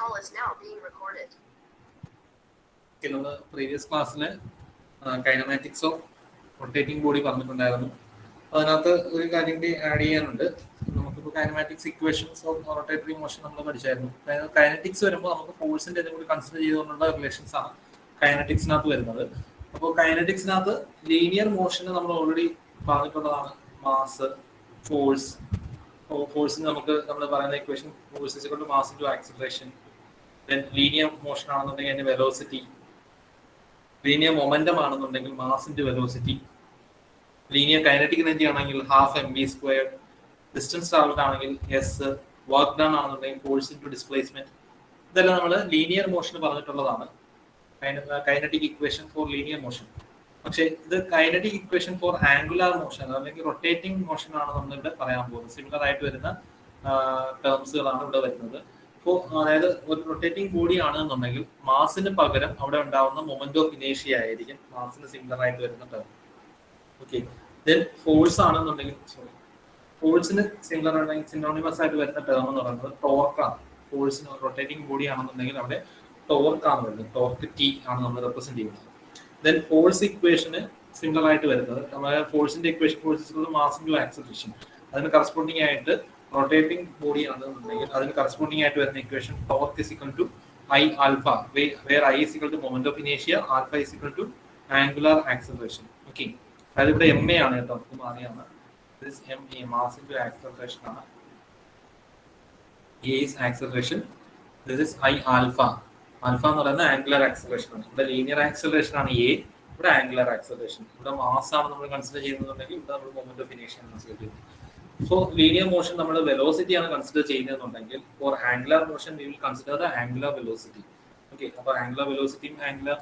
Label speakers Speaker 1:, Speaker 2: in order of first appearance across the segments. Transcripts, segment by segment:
Speaker 1: call is now being recorded.
Speaker 2: നമ്മൾ previous ക്ലാസ്സിൽ kinematics of rotating body പറഞ്ഞിട്ടുണ്ടായിരുന്നു. അതിനകത്ത് ഒരു കാര്യം കൂടി ആഡ് ചെയ്യാനുണ്ട്. നമുക്കിപ്പോൾ kinematics equations of rotatory motion നമ്മൾ പഠിച്ചായിരുന്നു. കൈനറ്റിക്സ് വരുമ്പോൾ നമുക്ക് ഫോഴ്സിന്റെ കൂടി കൺസിഡർ ചെയ്തുകൊണ്ടുള്ള റിലേഷൻസ് ആണ് കൈനറ്റിക്സിനകത്ത് വരുന്നത്. അപ്പോൾ കൈനറ്റിക്സിനകത്ത് ലീനിയർ മോഷന് നമ്മൾ ഓൾറെഡി പറഞ്ഞിട്ടുള്ളതാണ്. Mass, force. ഫോഴ്സിന് നമുക്ക് നമ്മൾ പറയുന്ന ഇക്വേഷൻ ഫോഴ്സ് കൊണ്ട് mass into acceleration. Linear motion ആണെന്നുണ്ടെങ്കിൽ അതിന്റെ വെലോസിറ്റി, ലീനിയർ മൊമെന്റം ആണെന്നുണ്ടെങ്കിൽ mass into velocity, linear kinetic energy ആണെങ്കിൽ ഹാഫ് mv², ഡിസ്റ്റൻസ് ട്രാവൽഡ് ആണെങ്കിൽ എസ്, വർക്ക് ഡൺ ആണെന്നുണ്ടെങ്കിൽ ഫോഴ്സ് ഇൻടു ഡിസ്പ്ലേസ്മെന്റ്. ഇതെല്ലാം നമ്മൾ ലീനിയർ മോഷൻ പറഞ്ഞിട്ടുള്ളതാണ്, kinetic equation for linear motion. പക്ഷേ ഇത് kinetic equation for angular motion അല്ലെങ്കിൽ റൊട്ടേറ്റിംഗ് മോഷൻ ആണ് നമ്മളിവിടെ പറയാൻ പോകുന്നത്. സിമിലർ ആയിട്ട് വരുന്ന ടേംസുകളാണ് ഇവിടെ വരുന്നത്. അപ്പോൾ അതായത് ഒരു റൊട്ടേറ്റിംഗ് ബോഡി ആണെന്നുണ്ടെങ്കിൽ മാസിന് പകരം അവിടെ ഉണ്ടാവുന്ന മൊമെന്റ് ഓഫ് ഇനേഷ്യ ആയിരിക്കും മാസിന് സിമിലർ ആയിട്ട് വരുന്ന ടേം. ഓക്കെ, ദെൻ ഫോഴ്സ് ആണെന്നുണ്ടെങ്കിൽ ഫോഴ്സിന് സിമിലർ ആണെങ്കിൽ സിനോണിമസ് ആയിട്ട് വരുന്ന ടേം എന്ന് പറയുന്നത് ടോർക്കാണ്. ഫോഴ്സിന് റൊട്ടേറ്റിംഗ് ബോഡി ആണെന്നുണ്ടെങ്കിൽ അവിടെ ടോർക്കാണ് വരുന്നത്. ടോർക്ക് ടി ആണ് നമ്മൾ റെപ്രസെന്റ് ചെയ്യുന്നത്. ദെൻ ഫോഴ്സ് ഇക്വേഷന് സിമിലർ ആയിട്ട് വരുന്നത് നമ്മുടെ ഫോഴ്സിന്റെ equation force mass into acceleration. അതിന് കറസ്പോണ്ടിങ് ആയിട്ട് റൊട്ടേറ്റിംഗ് ബോഡി ആണെന്നുണ്ടെങ്കിൽ അതിന് കറസ്പോണ്ടിങ് ആയിട്ട് വരുന്ന equation torque is equal to I alpha, where I is equal to moment of ഇനേഷ്യ, alpha is equal to angular acceleration. Okay, അതായത് ഇവിടെ എം എ ആണ് കേട്ടോ, നമുക്ക് മാറിയാണ്. M A mass into acceleration ആണ്. A is acceleration, this is I alpha. Alpha എന്ന് പറയുന്നത് ആംഗുലർ ആക്സിലറേഷൻ ആണ്. ഇവിടെ ലീനിയർ ആക്സിലറേഷൻ ആണ് എ, ഇവിടെ ആംഗുലർ ആക്സിലറേഷൻ. ഇവിടെ മാസ് ആണ് നമ്മൾ കൺസിഡർ ചെയ്യുന്നുണ്ടെങ്കിൽ ഇവിടെ നമ്മൾ മൊമെന്റ് ഓഫ് ഇനേഷ്യ കൺസിഡർ ചെയ്യുന്നത്. സോ ലീനിയർ മോഷൻ നമ്മൾ വെലോസിറ്റി ആണ് കൺസിഡർ ചെയ്യുന്നതെന്നുണ്ടെങ്കിൽ for angular motion we will consider the angular velocity. Okay, അപ്പോൾ ആംഗുലർ വെലോസിറ്റിയും ആംഗുലർ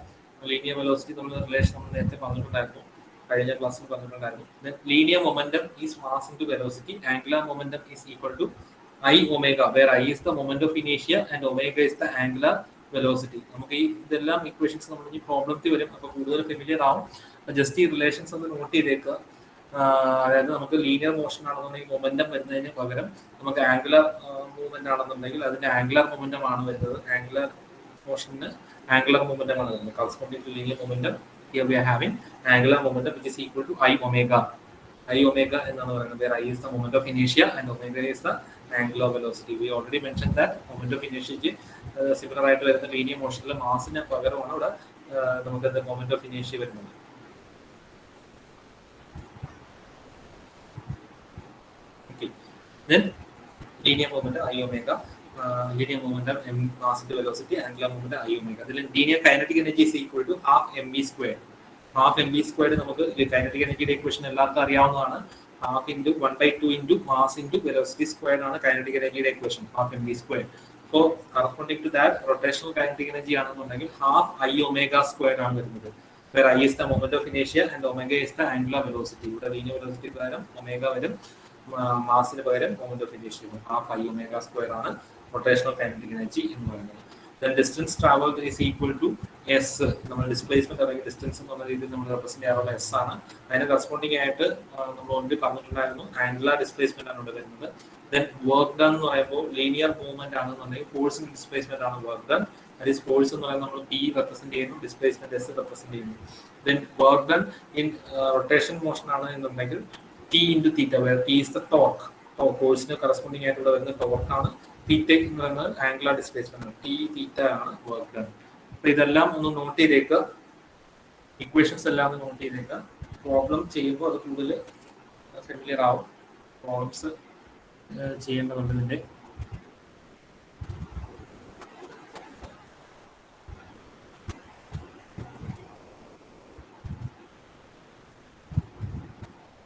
Speaker 2: ലീനിയർ വെലോസിറ്റി നമ്മൾ റിലേഷൻ നമ്മൾ നേരത്തെ പറഞ്ഞിട്ടുണ്ടായിരുന്നു, കഴിഞ്ഞ ക്ലാസ്സിൽ പറഞ്ഞിട്ടുണ്ടായിരുന്നു. Then linear momentum is mass into velocity, angular momentum is equal to I omega, where I is the moment of ഇനേഷ്യ and omega is the angular velocity. നമുക്ക് ഈ ഇതെല്ലാം ഇക്വേഷൻസ് നമ്മൾ ഈ പ്രോബ്ലത്തിൽ വരും, അപ്പോൾ കൂടുതൽ ഫെമിലിയർ ആവും. ജസ്റ്റ് ഈ റിലേഷൻസ് ഒന്ന് നോട്ട് ചെയ്തേക്കുക. അതായത് നമുക്ക് ലീനിയർ മോഷൻ ആണെന്നുണ്ടെങ്കിൽ മൊമെന്റം വരുന്നതിന് പകരം നമുക്ക് ആംഗുലർ മൂവ്മെന്റ് ആണെന്നുണ്ടെങ്കിൽ അതിന്റെ ആംഗുലർ മൊമെന്റം ആണ് വരുന്നത്. ആംഗുലർ മോഷന് ആംഗുലർ മൊമെന്റം ആണ് വരുന്നത്. Corresponding to linear momentum here we are having angular momentum which is equal to I omega. I omega എന്നാണ് പറയുന്നത്. Where I is the moment of ഇനേഷ്യ and omega is the angular velocity. We already mention that moment of ഇനേഷ്യക്ക് similar ആയിട്ട് വരുന്ന linear മോഷനിലെ മാസിന് പകരമാണ് ഇവിടെ നമുക്ക് moment of ഇനേഷ്യ വരുന്നത്. Then linear momentum I omega, linear momentum m mass into velocity, angular momentum I omega. Then linear kinetic energy is equal to half mv². Half mv² നമുക്ക് kinetic energy equation എല്ലാവർക്കും അറിയാവുന്നതാണ്. half into 1/2 into mass into velocity squared ആണ് kinetic energy equation, half mv². So corresponding to that rotational kinetic energy ആണെന്നുണ്ടെങ്കിൽ half I omega squared ആണ് വരുന്നത്. Where I is the moment of inertia and omega is the angular velocity. ഇവിടെ linear velocity പകരം omega വരും, മാസിന് പകരം moment of ഇനേഷ്യ വരും. Half I omega square ആണ് റൊട്ടേഷണൽ കൈനറ്റിക് എനർജി എന്ന് പറയുന്നത്. Then distance travelled is equal to S. നമ്മൾ ഡിസ്പ്ലേസ്മെന്റ് അല്ലെങ്കിൽ ഡിസ്റ്റൻസ് എന്ന് പറഞ്ഞ രീതിയിൽ നമ്മൾ റെപ്രസെന്റ് ചെയ്യാറുള്ള എസ് ആണ്. അതിന് കറസ്പോണ്ടിങ് ആയിട്ട് നമ്മൾ ഓൾറെഡി പറഞ്ഞിട്ടുണ്ടായിരുന്നു ആംഗുലർ ഡിസ്പ്ലേസ്മെന്റ് ആണ് ഇവിടെ വരുന്നത്. ദെൻ വർക്ക് ഡൺ എന്ന് പറയുമ്പോൾ ലീനിയർ മൂവ്മെന്റ് ആണെന്നുണ്ടെങ്കിൽ ഫോഴ്സ് ഇൻ ഡിസ്പ്ലേസ്മെന്റ് ആണ് work done. That is force എന്ന് പറയുന്നത് നമ്മൾ പി റെപ്രസെന്റ് ചെയ്യുന്നു, ഡിസ്പ്ലേസ്മെന്റ് എസ് റെപ്രസെന്റ് ചെയ്യുന്നു. Then work done in rotation motion ആണ് എന്നുണ്ടെങ്കിൽ T into theta, where T is the torque. ഫോഴ്സിന് കറസ്പോണ്ടിങ് ആയിട്ടുള്ള വരുന്ന ടോർക്ക് ആണ്. തീറ്റ എന്ന് പറയുന്നത് ആംഗുലർ ഡിസ്പ്ലേസ്മെന്റ് ആണ്. ടി തീറ്റ ആണ് വർക്ക് ഡൺ. അപ്പൊ ഇതെല്ലാം ഒന്ന് നോട്ട് ചെയ്തേക്കുക, ഇക്വേഷൻസ് എല്ലാം ഒന്ന് നോട്ട് ചെയ്തേക്കുക. പ്രോബ്ലം ചെയ്യുമ്പോൾ അത് കൂടുതൽ ഫെമിലിയർ ആവും. പ്രോബ്ലംസ് ചെയ്യേണ്ടതുണ്ട് ഇതിന്റെ.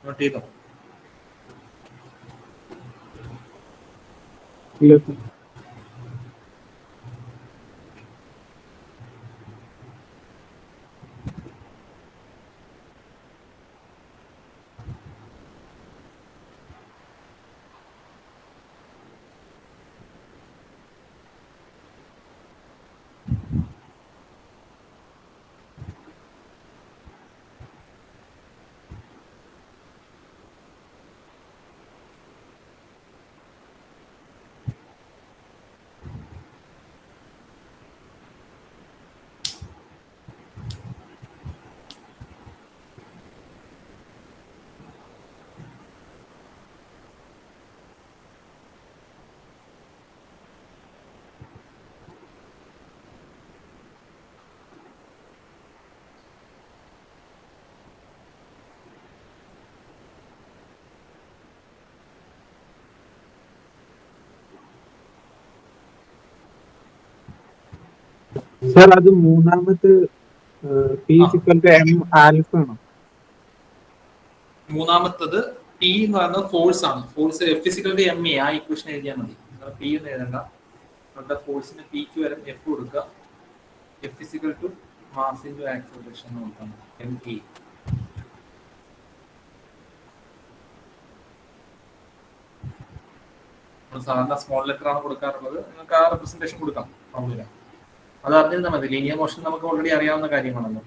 Speaker 2: നോട്ട് ചെയ്തോ?
Speaker 1: സർ അത് മൂന്നാമത്തെ P equal to M alpha ആണോ?
Speaker 2: മൂന്നാമത്തത് പി എന്ന് പറയുന്നത് ഫോഴ്സ് ആണ്. Force F physical to M A ആ ഇക്വേഷൻ എഴുതിയാൽ മതി. പി എന്ന് എഴുതണ്ട. നമ്മുടെ ഫോഴ്സിന് പിക്ക് വരെ എഫ് കൊടുക്കുക. F physical to mass into acceleration നോക്കാം, എം എ. സാധാരണ സ്മോൾ ലെറ്റർ ആണ് കൊടുക്കാറുള്ളത്. നിങ്ങൾക്ക് ആ റെപ്രസെന്റേഷൻ കൊടുക്കാം, പ്രോബ്ലം. അത് അറിഞ്ഞിരുന്നാൽ മതി. ലീനിയർ മോഷൻ നമുക്ക് ഓൾറെഡി അറിയാവുന്ന കാര്യമാണല്ലോ.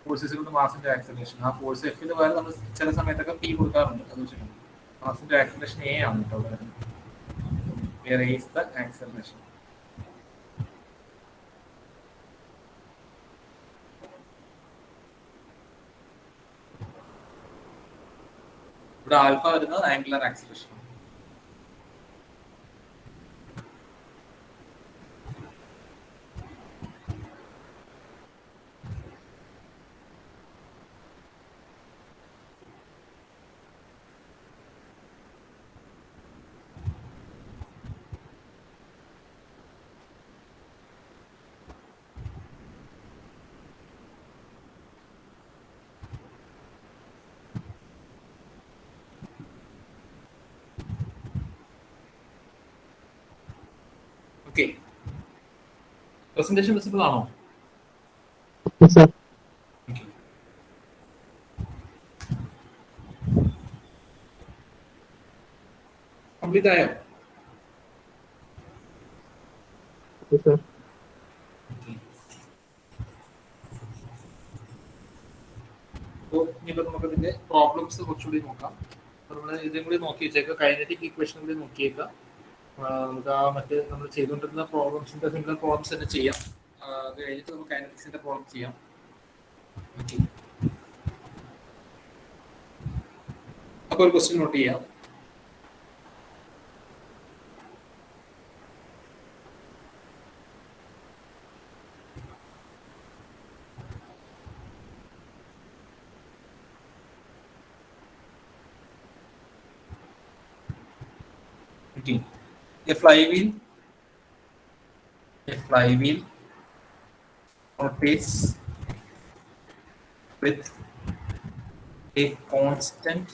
Speaker 2: ഫോഴ്സ് കൊണ്ട് മാസിന്റെ ആക്സിലറേഷൻ, ആ ഫോഴ്സ് എഫിന് പകരം നമ്മൾ ചില സമയത്തൊക്കെ പി കൊടുക്കാറുണ്ട്. അത് വെച്ചിട്ടുണ്ട് മാസിന്റെ ആക്സിലറേഷൻ എ ആണ് കേട്ടോ വരുന്നത്. വേറെ ഈസ് ദ ആക്സിലറേഷൻ. ഇവിടെ ആൽഫ വരുന്നത് angular acceleration. Okay, presentation visible ആണോ? കംപ്ലീറ്റ് ആയോ? ഇനിയിപ്പോ നമുക്ക് ഇതിന്റെ പ്രോബ്ലംസ് കുറച്ചുകൂടി നോക്കാം. നമ്മൾ ഇതും കൂടി നോക്കി വെച്ചേക്കാം, കൈനറ്റിക് ഇക്വേഷൻ കൂടി നോക്കിയേക്കാം. നമുക്ക് ആ മറ്റ് നമ്മൾ ചെയ്തുകൊണ്ടിരുന്ന പ്രോബ്ലംസിന്റെ സിംഗിൾ പ്രോബ്ലംസ് തന്നെ ചെയ്യാം. അത് കഴിഞ്ഞിട്ട് നമുക്ക് കൈനറ്റിക്സിന്റെ പ്രോബ്ലം ചെയ്യാം. അപ്പൊ ഒരു ക്വസ്റ്റ്യൻ നോട്ട് ചെയ്യാം. A flywheel rotates with a constant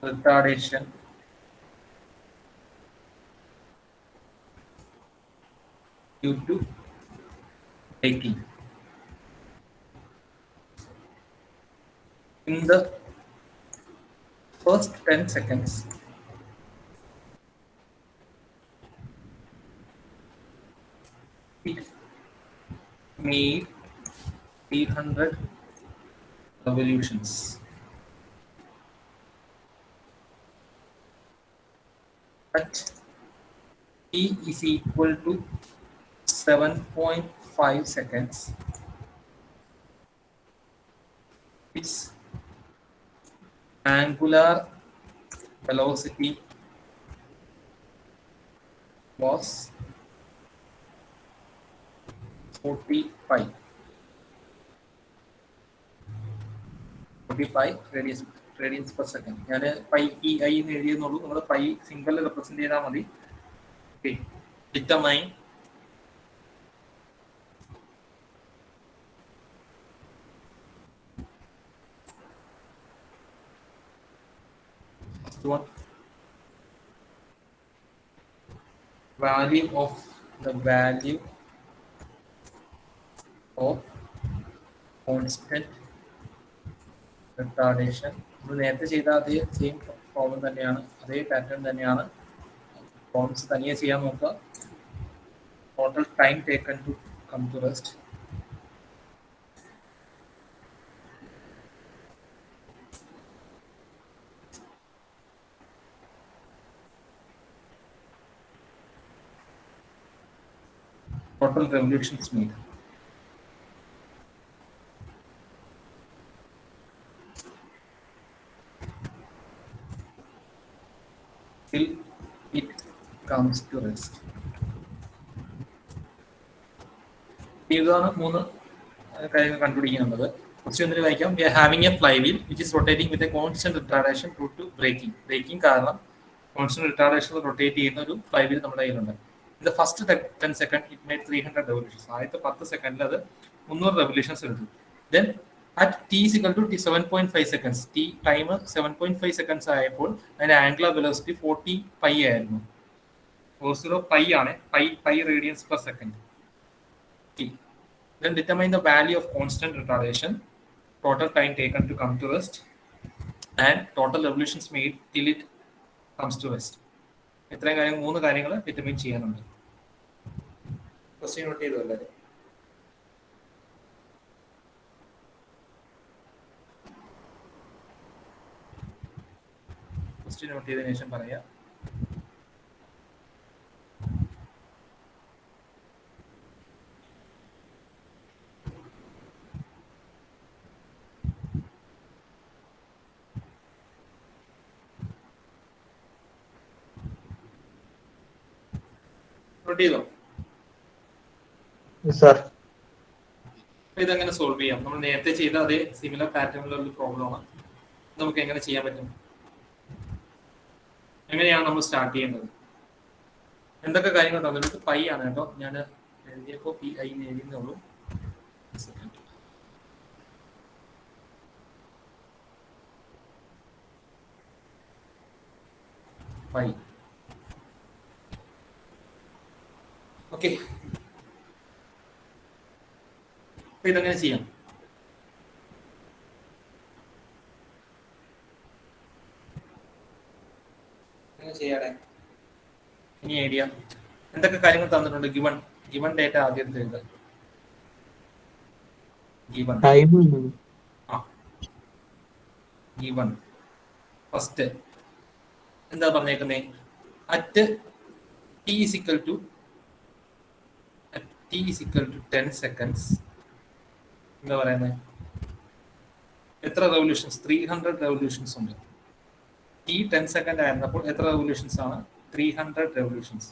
Speaker 2: retardation due to braking. In the first 10 seconds, it made 800 revolutions. At t is equal to 7.5 seconds, its angular velocity was 45 radians per second. ഞാൻ pi E I എന്ന് എഴുതിയെന്നുള്ളൂ, നമ്മൾ pi single represent ചെയ്താൽ മതി. Okay, determine first one, value of constant retardation. നമ്മൾ നേരത്തെ ചെയ്ത അതേ same problem തന്നെയാണ്, അതേ പാറ്റേൺ തന്നെയാണ്. പ്രോബ്ലംസ് തനിയെ ചെയ്യാൻ നോക്കുക. Total time taken to come to rest. Total revolutions made. Till it comes to rest. ഇതാണ് 3 കാര്യങ്ങൾ കണ്ടുപിടിക്കാനുള്ളത്. ക്വസ്റ്റ്യൻ ഒന്നിന് വായിക്കാം. We are having a flywheel which is rotating with a constant retardation due to braking. Braking കാരണം constant retardation rotate ചെയ്യുന്ന ഒരു flywheel നമ്മുടെ കയ്യിലുണ്ട്. In the first 10 seconds, it made 300 revolutions. ആദ്യത്തെ 10 സെക്കൻഡിൽ അത് 300 revolutions എടുത്തു. Then at t is equal to 7.5 seconds, t time 7.5 seconds ആയപ്പോൾ അതിന്റെ ആംഗുലർ വെലോസിറ്റി 40 പൈ ആയിരുന്നു. 40 പൈ ആണ്, pi radians per second. t. Then determine the value of constant retardation, total time taken to come to rest, and total revolutions made till it comes to rest. ഇത്രയും കാര്യം 3 കാര്യങ്ങൾ determine ചെയ്യാനുണ്ട്. Question not ചെയ്തു അല്ലേ? Question not ചെയ്തതിനു ശേഷം പറയാം. ഇതെങ്ങനെ സോൾവ് ചെയ്യാം? നമ്മൾ നേരത്തെ ചെയ്ത അതേ സിമിലർ പാറ്റേണിലുള്ള പ്രോബ്ലമാണ്. നമുക്ക് എങ്ങനെ ചെയ്യാൻ പറ്റും? എങ്ങനെയാണ് നമ്മൾ സ്റ്റാർട്ട് ചെയ്യുന്നത്? എന്തൊക്കെ കാര്യങ്ങൾ തന്നിട്ട് പൈ ആണ് കേട്ടോ. ഞാൻ എഴുതിയപ്പോൾ പി ഐ എഴുതുന്നേ ഉള്ളൂ. പൈ. ഓക്കെ, ഇതെങ്ങനെ ചെയ്യാം? ചെയ്യാടെ ഇനി ഐഡിയ എന്തൊക്കെ കാര്യങ്ങൾ തന്നിട്ടുണ്ട്? ഗിവൺ ഡേറ്റ ആദ്യം എഴുതുക. ഗിവൺ ഫസ്റ്റ് എന്താ പറഞ്ഞേക്കുന്നേ? At t is equal to 10 seconds എന്താ പറയുന്നത്? എത്ര റെവല്യൂഷൻസ്? 300 റെവല്യൂഷൻസ് ഉണ്ട്. t 10 സെക്കൻഡ് ആയിരുന്നപ്പോൾ എത്ര റെവല്യൂഷൻസ് ആണ്? 300 റെവല്യൂഷൻസ്.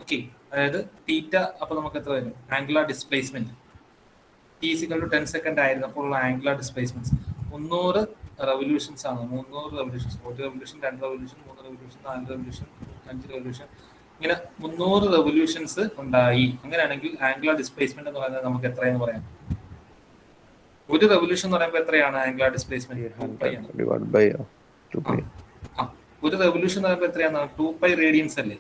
Speaker 2: ഓക്കെ, അതായത് തീറ്റ അപ്പോൾ നമുക്ക് എത്ര വരും? Angular displacement t is equal to 10 second ആയിരുന്നപ്പോൾ ഉള്ള ആംഗുലർ ഡിസ്പ്ലേസ്മെന്റ് 300 റെവല്യൂഷൻസ് ആണ്. 300 revolutions, 1 revolution, 2 revolution, 3 revolution, 4 revolution, 5 revolution, ഇങ്ങനെ 300 റെവല്യൂഷൻസ് ഉണ്ടായി. അങ്ങനെയാണെങ്കിൽ ആംഗുലർ ഡിസ്പ്ലേസ്മെന്റ് എന്ന് പറയുന്നത് നമുക്ക് എത്രയെന്ന് പറയാം? ഒരു റെവല്യൂഷൻ എന്ന് പറയുമ്പോൾ എത്രയാണ് ആംഗുലർ ഡിസ്പ്ലേസ്മെന്റ്? 2π ആണ്. ഒരു റെവല്യൂഷൻ എന്ന് പറയുമ്പോൾ എത്രയാണ്? 2π റേഡിയൻസ് അല്ലേ?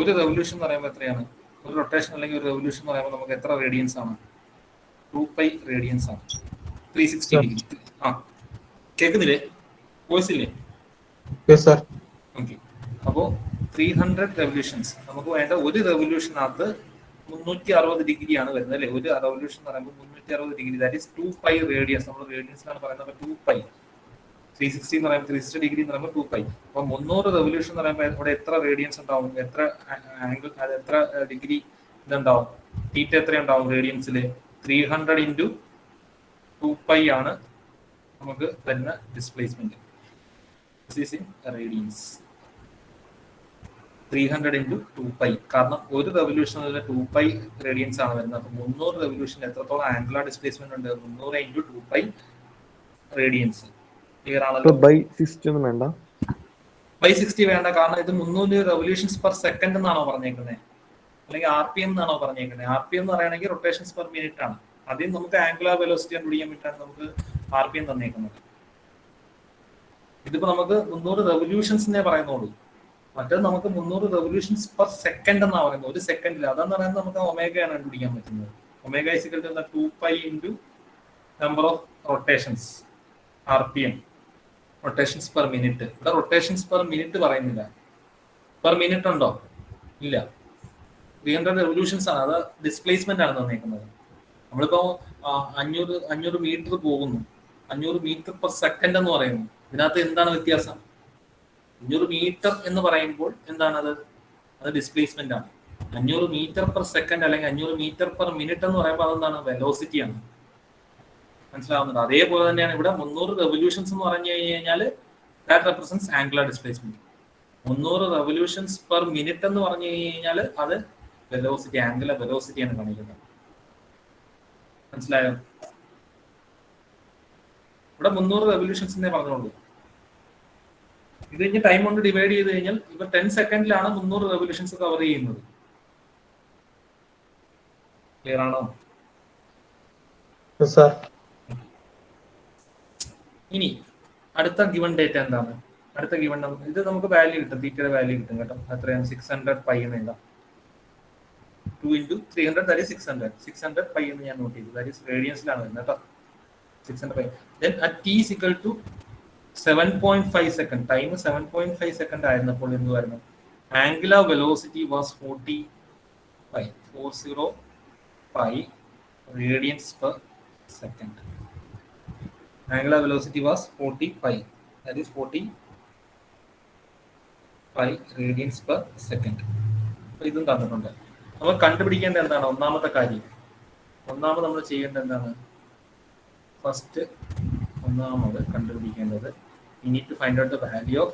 Speaker 2: ഒരു റെവല്യൂഷൻ എന്ന് പറയുമ്പോൾ എത്രയാണ്? ഒരു റൊട്ടേഷൻ അല്ലെങ്കിൽ ഒരു റെവല്യൂഷൻ എന്ന് പറയുമ്പോൾ നമുക്ക് എത്ര റേഡിയൻസ് ആണ്? 2π റേഡിയൻസ് ആണ്. 360 ഡിഗ്രി. ആ, കേൾക്കുന്നില്ലേ? വോയിസ് ഇല്ലേ? ഓക്കെ, അപ്പോ 300 റെവല്യൂഷൻസ് നമുക്ക് വേണ്ട. ഒരു റെവല്യൂഷനകത്ത് 360 ഡിഗ്രിയാണ് വരുന്നത് അല്ലേ? ഒരു റെവല്യൂഷൻ എന്ന് പറയുമ്പോൾ 360 ഡിഗ്രി, ദാറ്റ് ഈസ് 2π റേഡിയൻസ്. നമ്മൾ റേഡിയൻസിലാണ് പറയുന്നത്. 2π 360 എന്ന് പറയുമ്പോൾ 360 ഡിഗ്രി എന്ന് പറയുമ്പോൾ 2π. അപ്പൊ 300 റെവല്യൂഷൻ എന്ന് പറയുമ്പോൾ ഇവിടെ എത്ര റേഡിയൻസ് ഉണ്ടാവും? എത്ര ആംഗിൾ, അത് എത്ര ഡിഗ്രി ഇതുണ്ടാവും? തീറ്റ എത്ര ഉണ്ടാവും റേഡിയൻസിൽ? 300 ഇൻറ്റു 2π ആണ് നമുക്ക് തരുന്ന ഡിസ്പ്ലേസ്മെന്റ്. Radians 300 into 2π. കാരണം ഒരു റെവല്യൂഷൻ 2π റേഡിയൻസ് ആണ് വരുന്നത്. അപ്പൊ 300 റെവല്യൂഷൻ എത്രത്തോളം ആംഗുലർ ഡിസ്പ്ലേസ്മെന്റ് ഉണ്ട്? 300 ഇൻറ്റു 2π റേഡിയൻസ്. ക്ലിയർ ആണല്ലോ?
Speaker 3: ബൈ 60 ഒന്നും വേണ്ട.
Speaker 2: ബൈ 60 വേണ്ട. കാരണം ഇത് 300 റെവല്യൂഷൻസ് പെർ സെക്കൻഡ് എന്നാണോ പറഞ്ഞേക്കുന്നത്? അല്ലെങ്കിൽ RPM എന്നാണോ പറഞ്ഞേക്കുന്നത്? RPM എന്ന് പറയുകയാണെങ്കിൽ റൊട്ടേഷൻസ് പെർ മിനിറ്റ് ആണ്. ആദ്യം നമുക്ക് ആംഗുലർ വെലോസിറ്റി കണ്ടുപിടിക്കാൻ വേണ്ടിയിട്ടാണ് നമുക്ക് RPM തന്നേക്കുന്നത്. ഇതിപ്പോ നമുക്ക് 300 റെവല്യൂഷൻസിനെ പറയുന്നുള്ളൂ. മറ്റേത് നമുക്ക് 300 റെവല്യൂഷൻസ് പെർ സെക്കൻഡ് എന്നാണ് പറയുന്നത്. ഒരു സെക്കൻഡിൽ. അതെന്ന് പറയുന്നത് നമുക്ക് ഒമേഗയാണ് കണ്ടുപിടിക്കാൻ പറ്റുന്നത്. Omega is equal to 2π into number of rotations, RPM, rotations per minute. ഇവിടെ റൊട്ടേഷൻസ് പെർ മിനിറ്റ് പറയുന്നില്ല. പെർ മിനിറ്റ് ഉണ്ടോ? ഇല്ല. 300 റെവല്യൂഷൻസ് ആണ്. അത് ഡിസ്പ്ലേസ്മെന്റ് ആണ് തന്നേക്കുന്നത്. നമ്മളിപ്പോ 500 മീറ്റർ പോകുന്നു. 500 മീറ്റർ പെർ സെക്കൻഡ് എന്ന് പറയുന്നു. ഇതിനകത്ത് എന്താണ് വ്യത്യാസം? 500 മീറ്റർ എന്ന് പറയുമ്പോൾ എന്താണത്? അത് ഡിസ്പ്ലേസ്മെന്റ് ആണ്. 500 മീറ്റർ പെർ സെക്കൻഡ് അല്ലെങ്കിൽ 500 മീറ്റർ പെർ മിനിറ്റ് എന്ന് പറയുമ്പോൾ അതെന്താണ്? വെലോസിറ്റി ആണ്. മനസ്സിലാവുന്നുണ്ട്? അതേപോലെ തന്നെയാണ് ഇവിടെ 300 റെവല്യൂഷൻസ് എന്ന് പറഞ്ഞു കഴിഞ്ഞാൽ that represents angular displacement. 300 revolutions per minute എന്ന് പറഞ്ഞു കഴിഞ്ഞാൽ അത് വെലോസിറ്റി, ആംഗുലർ വെലോസിറ്റിയാണ് കാണിക്കുന്നത്. മനസ്സിലായോ? ഇവിടെ 300 റെവല്യൂഷൻസ് എന്നേ പറഞ്ഞോളൂ. ഇത് കഴിഞ്ഞ് ടൈം കൊണ്ട് ഡിവൈഡ് ചെയ്ത് കഴിഞ്ഞാൽ ഇപ്പൊ 10 സെക്കൻഡിലാണ് 300 റെവല്യൂഷൻസ് കവർ ചെയ്യുന്നത്. ക്ലിയർ ആണോ? ഇനി അടുത്ത ഗിവൺ ഡേറ്റ എന്താണ്? അടുത്ത ഗിവൺ ഇത് നമുക്ക് വാല്യൂ കിട്ടും, തീറ്റയുടെ വാല്യൂ കിട്ടും കേട്ടോ. എത്രയാണ്? 600 പൈ എന്ന് എഴുതാം. 2 into 300 that is 600. 600 പൈ എന്ന് ഞാൻ നോട്ട് ചെയ്തു. ദാറ്റ് ഈസ് റേഡിയൻസിലാണ് വരുന്നത് കേട്ടോ. 600 pi. Then at t is equal to 7.5 second, time 7.5 second ആയിരുന്നപ്പോൾ എന്തുവായിരുന്നു? Angular velocity was 40 pi radians per second. Angular velocity was 40 pi, that is 40 pi radians per second. അപ്പോൾ ഇതും തന്നിട്ടുണ്ട്. നമ്മൾ കണ്ടുപിടിക്കേണ്ട എന്താണ്? ഒന്നാമത്തെ കാര്യം, ഒന്നാമത് നമ്മൾ ചെയ്യേണ്ടത് എന്താണ്? ഫസ്റ്റ് ഒന്നാമത് കണ്ടുപിടിക്കേണ്ടത്, we need to find out the value of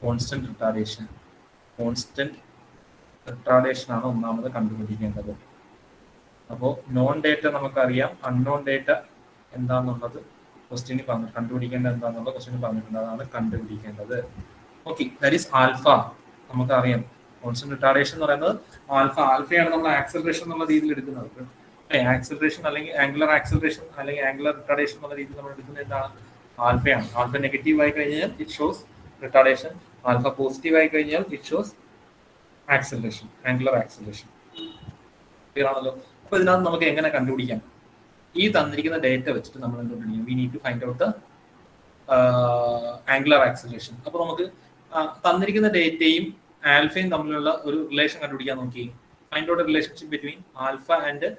Speaker 2: constant retardation. Constant retardation ആണ് ഒന്നാമത് കണ്ടുപിടിക്കേണ്ടത്. അപ്പോൾ നോൺ ഡേറ്റ നമുക്കറിയാം, അൺനോൺ ഡേറ്റ എന്താണെന്നുള്ളത് ക്വസ്റ്റ്യനിൽ പറഞ്ഞിട്ട് കണ്ടുപിടിക്കേണ്ടത് എന്താണെന്നുള്ള ക്വസ്റ്റ്യനിൽ പറഞ്ഞിട്ടുണ്ട്. അതാണ് കണ്ടുപിടിക്കേണ്ടത്. Okay, that is alpha. നമുക്കറിയാം കോൺസ്റ്റന്റ് റിട്ടാർഡേഷൻ എന്ന് പറയുന്നത് ആൽഫയാണ് നമ്മൾ ആക്സലറേഷൻ എന്നുള്ള രീതിയിൽ എടുക്കുന്നത്. ആക്സലറേഷൻ അല്ലെങ്കിൽ ആംഗുലർ ആക്സലറേഷൻ അല്ലെങ്കിൽ ആംഗുലർ റിട്ടാർഡേഷൻ എന്നുള്ള രീതിയിൽ നമ്മൾ എടുക്കുന്നത് എന്താണ്? ആൽഫയാണ്. ആൽഫ നെഗറ്റീവ് ആയി കഴിഞ്ഞാൽ it shows retardation, alpha positive ആയി കഴിഞ്ഞാൽ it shows acceleration, angular acceleration. Clear ആണല്ലോ? അപ്പൊ ഇതിനകത്ത് നമുക്ക് എങ്ങനെ കണ്ടുപിടിക്കാം? ഈ തന്നിരിക്കുന്ന ഡേറ്റ വെച്ചിട്ട് നമ്മൾ എന്തുകൊണ്ടിരിക്കും? We need to find out the angular acceleration. അപ്പൊ നമുക്ക് തന്നിരിക്കുന്ന ഡേറ്റയും ആൽഫയും തമ്മിലുള്ള ഒരു റിലേഷൻ കണ്ടുപിടിക്കാൻ നോക്കി. Find out relationship between alpha and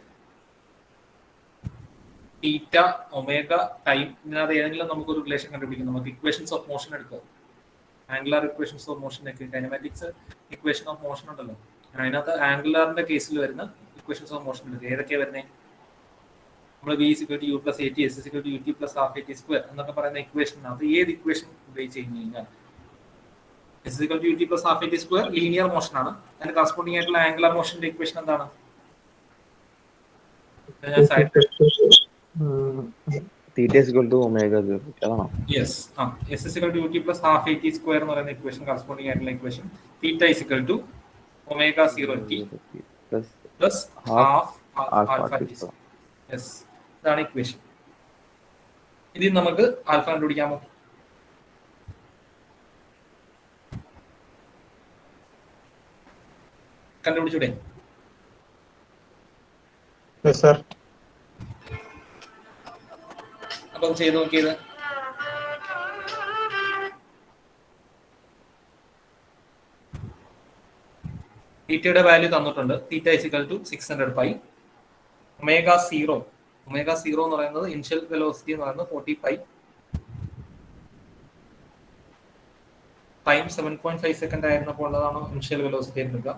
Speaker 2: theta omega time. ഇതിനകത്ത് ഏതെങ്കിലും നമുക്കൊരു റിലേഷൻ കണ്ടുപിടിക്കാം. നമുക്ക് ഇക്വേഷൻസ് ഓഫ് മോഷൻ എടുക്കുക. ആംഗുലർ ഇക്വേഷൻസ് ഓഫ് മോഷൻ ഒക്കെ കൈനമാറ്റിക്സ് ഇക്വേഷൻ ഓഫ് മോഷൻ ഉണ്ടല്ലോ, അതിനകത്ത് ആംഗുലറിന്റെ കേസിൽ വരുന്ന ഇക്വേഷൻസ് ഓഫ് മോഷൻ എടുക്കുക. ഏതൊക്കെയാണ് വരുന്നത്? നമ്മൾ v = u + at, s = ut + half at square എന്നൊക്കെ പറയുന്ന ഇക്വേഷനകത്ത് ഏത് ഇക്വേഷൻ ഉപയോഗിച്ച് കഴിഞ്ഞാൽ s = ut + half at square linear motion ആണ്. അതിന് കറസ്പോണ്ടിങ് ആയിട്ടുള്ള ആംഗുലർ മോഷന്റെ ഇക്വേഷൻ എന്താണ്?
Speaker 3: theta is equal to omega 0. അതാണോ?
Speaker 2: Yes. s = ut + half at square എന്ന് പറയുന്ന ഇക്വേഷൻ കറസ്പോണ്ടിങ് ആയിട്ടുള്ള equation θ = omega 0t plus half alpha t. Yes, ഇതാണ് ഇക്വേഷൻ. ഇതിൽ നമുക്ക് ആൽഫ കണ്ടുപിടിക്കാമോ? കണ്ടുപിടിച്ചൂടെ? അപ്പൊ ചെയ്ത് നോക്കിയത് തീറ്റയുടെ വാല്യൂ തന്നിട്ടുണ്ട്. θ = 600 പൈ. ഒമേഗ സീറോ എന്ന് പറയുന്നത് ഇനിഷ്യൽ വെലോസിറ്റി എന്ന് പറയുന്നത് 40 പൈ. ടൈം 7.5 സെക്കൻഡ് ആയിരുന്നപ്പോൾ ഉള്ളതാണ് ഇനിഷ്യൽ വെലോസിറ്റി എടുക്കുക.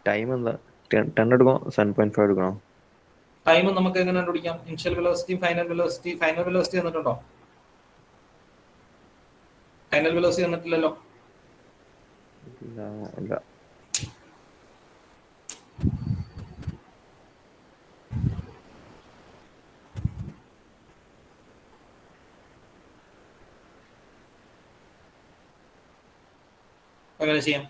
Speaker 3: ടൈം എന്താ? 10 എടുക്കണോ 7.5 എടുക്കണോ?
Speaker 2: ടൈം നമുക്ക് എങ്ങനെ കണ്ടുപിടിക്കാം? ഇനിഷ്യൽ വെലോസിറ്റി ഫൈനൽ വെലോസിറ്റി തന്നിട്ടുണ്ടോ? ഫൈനൽ വെലോസിറ്റി തന്നിട്ടില്ലല്ലോ.
Speaker 3: ഇല്ല.
Speaker 2: അങ്ങനെ ചെയ്യാം.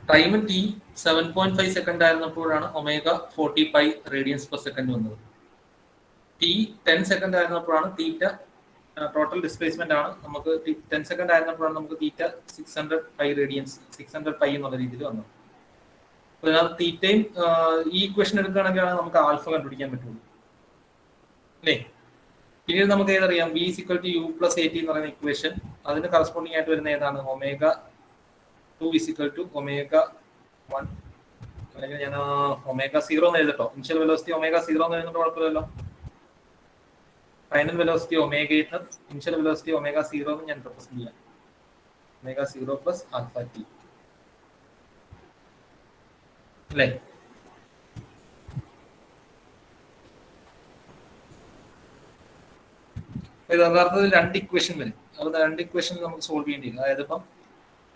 Speaker 2: ടൈം t 7.5 സെക്കൻഡ് ആയിരുന്നപ്പോഴാണ് omega 40 pi radians per second വന്നത്. t 10 സെക്കൻഡ് ആയിരുന്നപ്പോഴാണ് തീറ്റ ടോട്ടൽ ഡിസ്പ്ലേസ്മെന്റ് ആണ്. നമുക്ക് 10 സെക്കൻഡ് ആയിരുന്നപ്പോഴാണ് നമുക്ക് തീറ്റ 600 പൈ റേഡിയൻസ് 600 പൈ എന്നുള്ള രീതിയിൽ വന്നത്. അപ്പോൾ ഇതിനകത്ത് തീറ്റയും ഈ ഇക്വേഷൻ എടുക്കുകയാണെങ്കിൽ നമുക്ക് ആൽഫ കണ്ടുപിടിക്കാൻ പറ്റുള്ളൂ അല്ലേ? പിന്നീട് നമുക്ക് ഏതറിയാം? v = u + at എന്ന് പറയുന്ന ഇക്വേഷൻ, അതിന് കറസ്പോണ്ടിങ് ആയിട്ട് വരുന്ന ഏതാണ്? ഒമേഗ 2 = ഒമേഗ 1, അല്ലെങ്കിൽ ഞാൻ ഒമേഗ 0 എന്ന് എഴുതട്ടോ. ഇനിഷ്യൽ വെലോസിറ്റി ഒമേഗ 0 എന്ന് എഴുതുന്നത് കുഴപ്പമില്ലല്ലോ. Final velocity omega, initial velocity omega 0 എന്ന് ഞാൻ റെപ്രസെന്റ് ചെയ്യാം. ഒമേഗ 0 + ആൽഫ t അല്ലേ? യഥാർത്ഥത്തിൽ 2 ഇക്വേഷൻ വരും. അത് 2 ഇക്വേഷൻ നമുക്ക് സോൾവ് ചെയ്യേണ്ടി വരും. അതായത് ഇപ്പം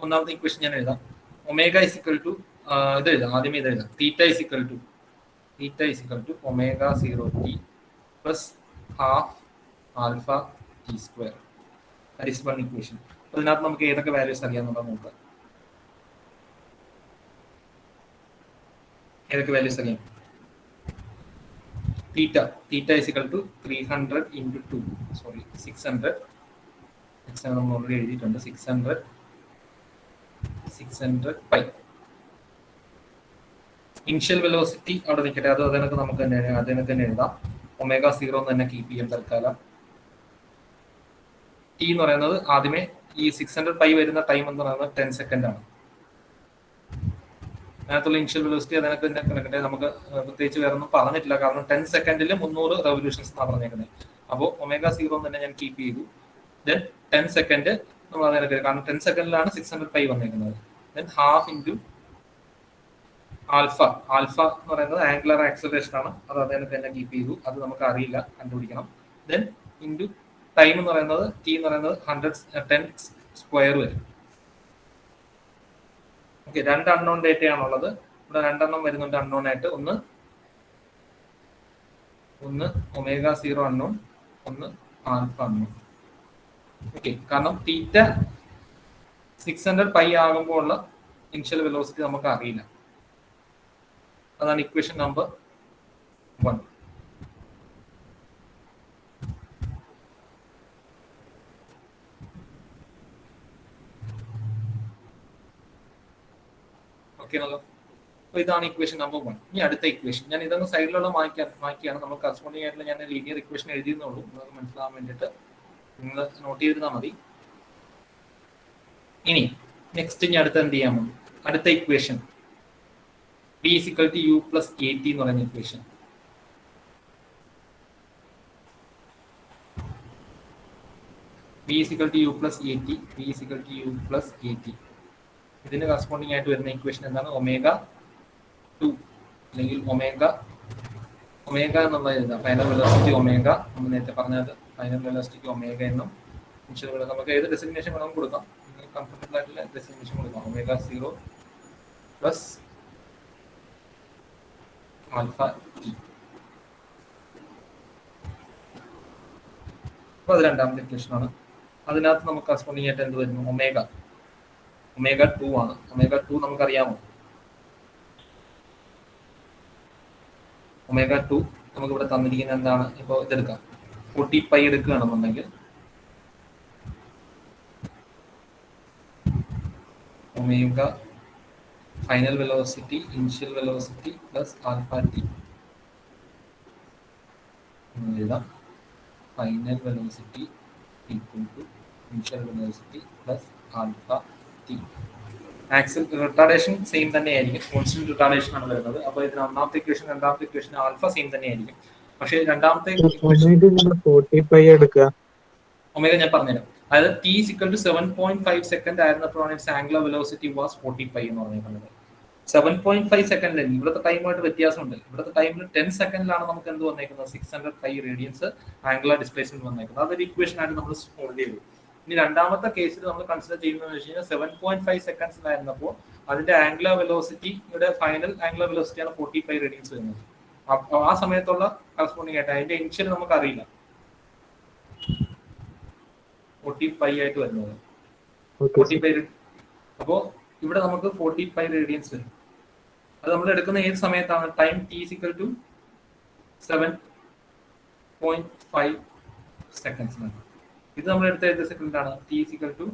Speaker 2: ഒന്നാമത്തെ ഇക്വേഷൻ ഞാൻ എഴുതാം. ഒമേഗ = ഇത് എഴുതാം. ആദ്യമേ ഇത് എഴുതാം. θ = theta is equal to omega 0 T plus half alpha T square. That is one equation. അതിനകത്ത് നമുക്ക് ഏതൊക്കെ വാല്യൂസ് അറിയാമെന്നുള്ളത് നോക്കാം. ഏതൊക്കെ വാല്യൂസ് അറിയാം? Theta is equal to 300 into 2, sorry 600 നമ്മൾ ഓൾറെഡി എഴുതിയിട്ടുണ്ട്. 600 പൈ. ഇനിഷ്യൽ വെലോസിറ്റി അവിടെ നിൽക്കട്ടെ, അത് അതിനൊക്കെ നമുക്ക് തന്നെ എഴുതാം. ഒമേഗ 0 തന്നെ കീപ്പ് ചെയ്യാൻ തൽക്കാലം. ടി എന്ന് പറയുന്നത് ആദ്യമേ ഈ 600 പൈ വരുന്ന ടൈം എന്ന് പറയുന്നത് 10 സെക്കൻഡ് ആണ്. അതിനകത്തുള്ള ഇനിഷ്യൽ വെലോസിറ്റി അതിനൊക്കെ തന്നെ കിടക്കട്ടെ. നമുക്ക് പ്രത്യേകിച്ച് വേറെ ഒന്നും പറഞ്ഞിട്ടില്ല, കാരണം 10 സെക്കൻഡിൽ 300 റെവല്യൂഷൻസ് എന്നാണ് പറഞ്ഞേക്കുന്നത്. അപ്പോൾ ഒമേഗ 0 തന്നെ ഞാൻ കീപ്പ് ചെയ്തു. ദെൻ 10 സെക്കൻഡ് നമ്മൾ അതിനൊക്കെ, കാരണം 10 സെക്കൻഡിലാണ് 600 പൈ വന്നേക്കുന്നത്. ദെൻ ഹാഫ് ഇൻറ്റു ആൽഫ എന്ന് പറയുന്നത് ആംഗുലർ ആക്സലറേഷൻ ആണ്, അത് അതിനൊക്കെ തന്നെ കീപ്പ് ചെയ്തു. അത് നമുക്ക് അറിയില്ല, കണ്ടുപിടിക്കണം. ദെൻ ഇൻറ്റു ടൈം എന്ന് പറയുന്നത് ടി എന്ന് പറയുന്നത് 10 സ്ക്വയർ വരും. ഓക്കെ, 2 അൺനോൺ ഡേറ്റയാണുള്ളത്. ഇവിടെ 2 എണ്ണം വരുന്നുണ്ട് അൺനോൺ ആയിട്ട്. ഒന്ന് ഒമേഗ 0 അൺനോൺ, ഒന്ന് ആൽഫ അൺനോൺ. ഓക്കെ, കാരണം തീറ്റ 600 പൈ ആകുമ്പോൾ ഉള്ള ഇനിഷ്യൽ വെലോസിറ്റി നമുക്ക് അറിയില്ല. അതാണ് ഇക്വേഷൻ നമ്പർ 1. ഓക്കെയാണല്ലോ. അപ്പൊ ഇതാണ് ഇക്വേഷൻ നമ്പർ 1. ഇനി അടുത്ത ഇക്വേഷൻ ഞാൻ ഇതൊന്ന് സൈഡിലുള്ള മാറ്റിയാണ്. നമ്മൾ കറസ്പോണ്ടിങ് ആയിട്ടുള്ള ഞാൻ ലീനിയർ ഇക്വേഷൻ എഴുതിയെന്നുള്ളൂ, നിങ്ങൾക്ക് മനസ്സിലാവാൻ വേണ്ടിയിട്ട് നിങ്ങൾ നോട്ട് ചെയ്തിരുന്നാൽ മതി. ഇനി നെക്സ്റ്റ് ഇനി അടുത്ത എന്ത് ചെയ്യാമോ, അടുത്ത equation b is equal to u plus at എന്ന് പറയുന്ന equation. b is equal to u plus at, b is equal to u plus at. ഇതിന് കറസ്പോണ്ടിങ് ആയിട്ട് വരുന്ന ഇക്വേഷൻ എന്താണ്? ഒമേഗ 2 അല്ലെങ്കിൽ ഒമേഗ എന്നുള്ള എഴുതാം. ഫൈനൽ വെലോസിറ്റി ഒമേഗ, നമ്മൾ നേരത്തെ പറഞ്ഞത് ഫൈനൽ വെലോസിറ്റിക്ക് ഒമേഗ എന്നും നമുക്ക് ഏത് ഡെസിഗ്നേഷൻ വേണമെങ്കിൽ കൊടുക്കാം, കംഫർട്ടബിൾ ആയിട്ടുള്ള ഡെസിഗ്നേഷൻ കൊടുക്കാം. Omega 0 plus alpha T. അപ്പൊ അത് രണ്ടാമത്തെ ഇക്വേഷൻ ആണ്. അതിനകത്ത് നമുക്ക് കറസ്പോണ്ടിങ് ആയിട്ട് എന്ത് വരുന്നു? ഒമേഗ 2 ആണ്. ഒമേഗ 2 നമുക്കറിയാമോ? ഒമേഗ 2 നമുക്ക് ഇവിടെ തന്നിരിക്കുന്നത് എന്താണ്? ഇപ്പോൾ ഇതെടുക്കാം, 40 പൈ എടുക്കുകയാണെന്നുണ്ടെങ്കിൽ omega final velocity initial velocity plus alpha T എഴുതാം. Final velocity equal to initial velocity plus alpha T. ആക്സിൽ റിട്ടാർഡേഷൻ സെയിം തന്നെയായിരിക്കും, കോൺസ്റ്റന്റ് റിട്ടാർഡേഷൻ ആണ് വരുന്നത്. അപ്പോൾ ഇതിന് ഒന്നാമത്തെ ഇക്വേഷൻ രണ്ടാമത്തെ ഇക്വേഷൻ ആൽഫ സെയിം തന്നെയായിരിക്കും. പക്ഷേ രണ്ടാമത്തെ ഒമേഗ ഞാൻ പറഞ്ഞുതരാം. അതായത് ടി ഇക്വൽ ടു 7.5 സെക്കൻഡ് ആയിരുന്നപ്പോഴാണ് its angular velocity was 40 pi എന്ന് പറഞ്ഞിട്ടുള്ളത്. 7.5 സെക്കൻഡിൽ ഇവിടുത്തെ ടൈമായിട്ട് വ്യത്യാസമുണ്ട്. ഇവിടുത്തെ ടൈമിൽ 10 സെക്കൻഡിലാണ് നമുക്ക് എന്ത് വന്നേക്കുന്നത്? 600 പൈ റേഡിയൻസ് ആംഗുലർ ഡിസ്പ്ലേസ്മെന്റ് വന്നേക്കുന്നത്. അതൊരു ഇക്വേഷൻ ആയിട്ട് നമ്മൾ സോൾവ് ചെയ്തു. ഇനി രണ്ടാമത്തെ കേസിൽ നമ്മൾ കൺസിഡർ ചെയ്യുന്നത് വെച്ച് കഴിഞ്ഞാൽ 7.5 സെക്കൻഡ്സിലായിരുന്നപ്പോൾ അതിന്റെ ആംഗുലർ വെലോസിറ്റിയുടെ ഫൈനൽ ആംഗുലർ വെലോസിറ്റിയാണ് 40 പൈ റേഡിയൻസ് വരുന്നത്. ആ സമയത്തുള്ള കറസ്പോണ്ടിങ് ആയിട്ട് അതിന്റെ ഇനിഷ്യൽ നമുക്ക് അറിയില്ല, 40 പൈ ആയിട്ട് വരുന്നത്. 40 പൈ. അപ്പോ ഇവിടെ നമുക്ക് 40 പൈ റേഡിയൻസ് വരും. അത് നമ്മൾ എടുക്കുന്ന ഏത് സമയത്താണ്? ടൈം t ഈക്വൽ ടു 7.5 സെക്കൻഡ്സിനാണ്. ഇത് നമ്മൾ എടുത്ത ഏത് സെക്കൻഡാണ്? t ഈക്വൽ ടു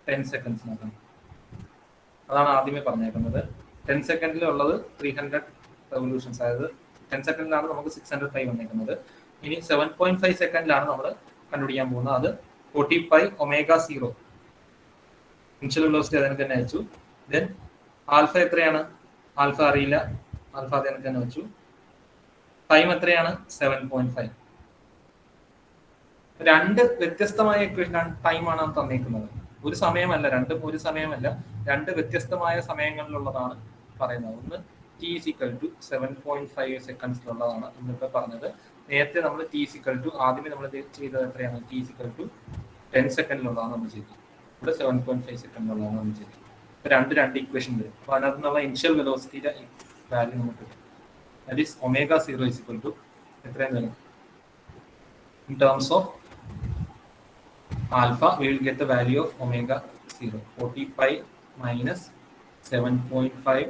Speaker 2: 10 സെക്കൻഡ്സിനാണ്. അതാണ് ആദ്യമേ പറഞ്ഞേക്കുന്നത്. 10 സെക്കൻഡിലുള്ളത് 300 റെവല്യൂഷൻസ്, അതായത് 10 സെക്കൻഡിലാണ് നമുക്ക് 600 പൈ വന്നേക്കുന്നത്. ഇനി 7.5 സെക്കൻഡിലാണ് നമ്മൾ കണ്ടുപിടിക്കാൻ പോകുന്നത്. അത് 40 പൈ ഒമേഗ 0 ഇനിഷ്യൽ വെലോസിറ്റി അതിനൊക്കെ തന്നെ വെച്ചു. ദെൻ ആൽഫ എത്രയാണ്? ആൽഫ അറിയില്ല, ആൽഫ അതിനൊക്കെ തന്നെ വെച്ചു. ടൈം എത്രയാണ്? 7.5. രണ്ട് വ്യത്യസ്തമായ ഇക്വേഷനാണ്, ടൈമാണ് തന്നിരിക്കുന്നത്. ഒരു സമയമല്ല, രണ്ടും ഒരു സമയമല്ല, രണ്ട് വ്യത്യസ്തമായ സമയങ്ങളിലുള്ളതാണ് പറയുന്നത്. ഒന്ന് t ഈക്വൽ ടു 7.5 സെക്കൻഡ്സിലുള്ളതാണ് എന്നിട്ട് പറഞ്ഞത്. നേരത്തെ നമ്മൾ t ഈക്വൽ ടു ആദ്യമേ നമ്മൾ ചെയ്തത് എത്രയാണ്? t ഈക്വൽ ടു 10 സെക്കൻഡിലുള്ളതാണ് നമ്മൾ ചെയ്തത്. ഇവിടെ 7.5 സെക്കൻഡിലുള്ളതാണ് നമ്മൾ ചെയ്തത്. രണ്ട് ഇക്വേഷൻ വരും. അപ്പോൾ അതിനകത്ത് നിന്നുള്ള ഇനിഷ്യൽ വെലോസിറ്റിയുടെ വാല്യൂ നമുക്ക് കിട്ടും. That is omega 0 is equal to എത്രയാണ് വരും? In terms of alpha, we will get the value of omega 0. 40 pi minus 7.5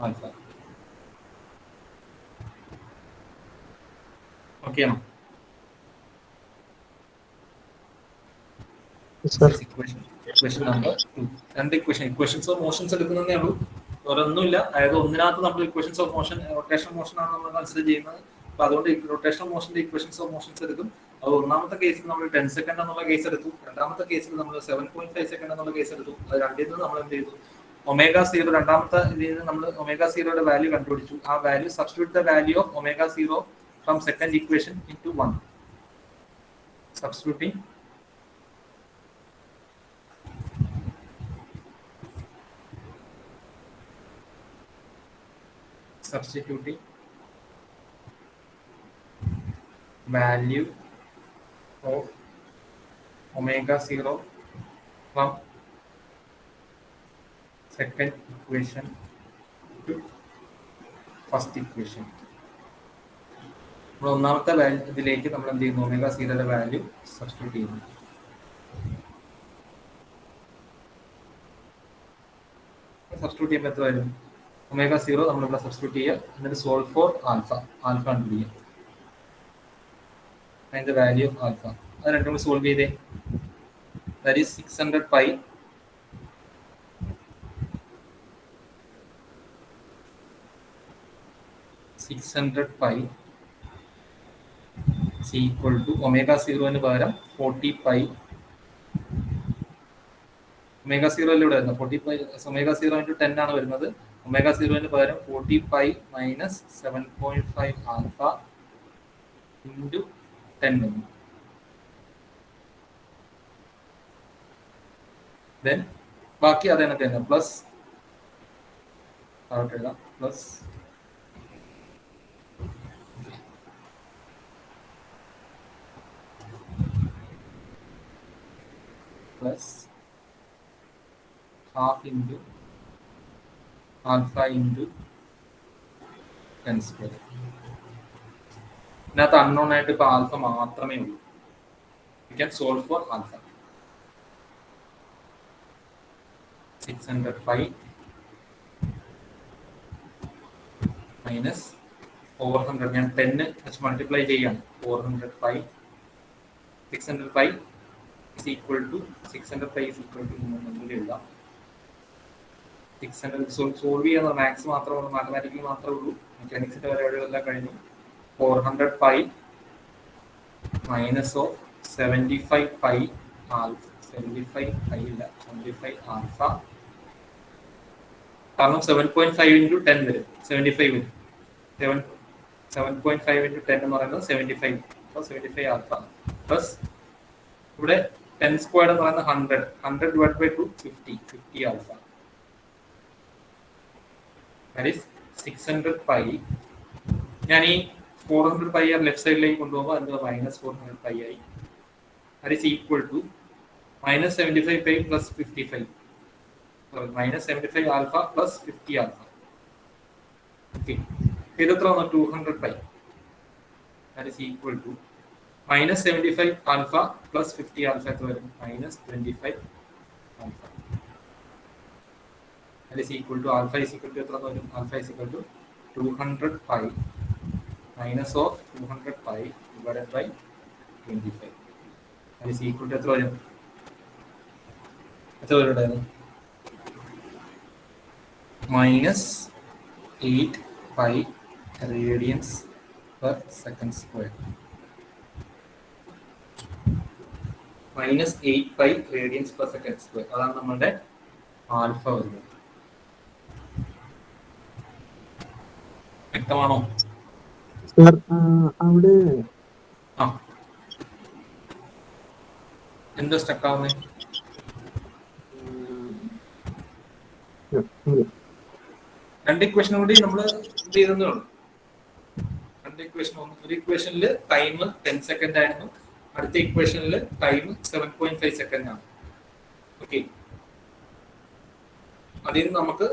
Speaker 2: alpha. Okay, no?
Speaker 1: Sir.
Speaker 2: Question number 2. രണ്ട് ഇക്വേഷൻസ് ഓഫ് മോഷൻസ് എടുക്കുന്നതേ ഉള്ളൂ, ഒരൊന്നുമില്ല. അതായത് ഒന്നിനകത്ത് നമ്മൾ equations of motion, rotation motion ആണ് നമ്മൾ consider ചെയ്യുന്നത്. അപ്പൊ അതുകൊണ്ട് റൊട്ടേഷൻ മോഷന്റെ ഇക്വേഷൻസ് ഓഫ് മോഷൻസ് എടുക്കും. അത് ഒന്നാമത്തെ കേസിൽ നമ്മൾ 10 സെക്കൻഡ് എന്നുള്ള കേസ് എടുത്തു, രണ്ടാമത്തെ കേസിൽ നമ്മൾ 7.5 സെക്കൻഡ് എന്നുള്ള കേസ് എടുത്തു. അത് രണ്ടിൽ നിന്ന് നമ്മൾ എന്ത് ചെയ്തു? ഒമേഗ 0 രണ്ടാമത്തെ ഇതിൽ നിന്ന് നമ്മൾ ഒമേഗ 0യുടെ വാല്യൂ കണ്ടുപിടിച്ചു. ആ value substitute the value of omega 0 from second equation into 1. Substituting value of omega 0 from second equation to first equation. ഒന്നാമത്തെ ഇതിലേക്ക് നമ്മൾ എന്ത് ചെയ്യുന്നു? ഒമേഗ 0യുടെ വാല്യൂ സബ്സ്റ്റിറ്റ്യൂട്ട് ചെയ്യുന്നു. സബ്സ്റ്റിറ്റ്യൂട്ട് ചെയ്യുമ്പോൾ എത്ര വരും? ഒമേഗ 0 നമ്മളിവിടെ സബ്സ്റ്റിറ്റ്യൂട്ട് ചെയ്യുക, എന്നിട്ട് സോൾവ് ഫോർ ആൽഫ കണ്ടുപിടിക്കുക. അതിന്റെ വാല്യൂ ഓഫ് ആൽഫ അത് രണ്ടും കൂടി സോൾവ് ചെയ്തേ. That is 600 pi is equal to omega 0 പകരം 40 pi. ഒമേഗ 0 ഇവിടെ വരുന്നത് 40 pi. ഒമേഗ 0 into 10 ആണ് വരുന്നത്. ഒമേഗ 0 പകരം 40 pi minus 7.5 alpha into 10 വന്നു. Then ബാക്കി അത് കണക്ക് തന്നെ plus plus plus half into alpha into 10 square. ഇതിനകത്ത് അൺനോൺ ആയിട്ട് ഇപ്പൊ ആൽഫ മാത്രമേ ഉള്ളൂ. We can solve for alpha. 600 pi minus 400. ഞാൻ 10 വെച്ച് മൾട്ടിപ്ലൈ ചെയ്യാണ്. 400 pi 600 pi is equal to 600 pi is equal to 600 solve ചെയ്യുന്ന മാത്സ് മാത്രമേ ഉള്ളൂ, മാത്തമാറ്റിക്കൽ മാത്രമേ ഉള്ളൂ. മെക്കാനിക്സിന്റെ പരിപാടികളെല്ലാം കഴിഞ്ഞു. 400 pi minus of 75 pi alpha. 75 pi ഇല്ല, 75 alpha. കാരണം 7.5 into 10 വരും, 75 വരും. 7.5 into 10 എന്ന് പറയുന്നത് 75. അപ്പോൾ 75 alpha പ്ലസ് ഇവിടെ 10 സ്ക്വയർഡ് എന്ന് പറയുന്നത് 100. 100 divided by 2 50 alpha. That is 600 pi. ഞാൻ ഈ 400 pi ലെഫ്റ്റ് സൈഡിലേക്ക് കൊണ്ടുപോകുമ്പോൾ അതിന്റെ മൈനസ് 400 pi ആയി. That is equal to minus 75 pi plus 55. Sorry, minus 75 alpha plus 50 alpha. Okay. ഇത് എത്ര വന്നു? 200 pi. That is equal to minus 75 alpha plus 50 alpha എത്ര വരും? minus 25 alpha. That is equal to alpha is equal to എത്ര വരും? alpha is equal to 200 pi minus of 200 pi divided by 25. That is equal to എത്ര വരും? എത്ര വരും? minus 8 pi radians per second square. minus 8 pi radians per second square. അതാണ് നമ്മുടെ alpha വരുന്നത്. വ്യക്തമാണോ?
Speaker 1: Sir അവിടെ
Speaker 2: എന്താ സ്റ്റക്ക് ആവുന്നത്? രണ്ട് ഇക്വേഷൻ കൂടി നമ്മൾ ചെയ്തേ ഉള്ളൂ. രണ്ട് ഇക്വേഷൻ, ഒരു ഇക്വേഷനിൽ ടൈം 10 സെക്കൻഡ് ആയിരുന്നു, അടുത്ത ഇക്വേഷനിൽ ടൈം 7.5 സെക്കൻഡ് ആണ്. ഓക്കെ, അതിൽ നിന്ന് നമുക്ക്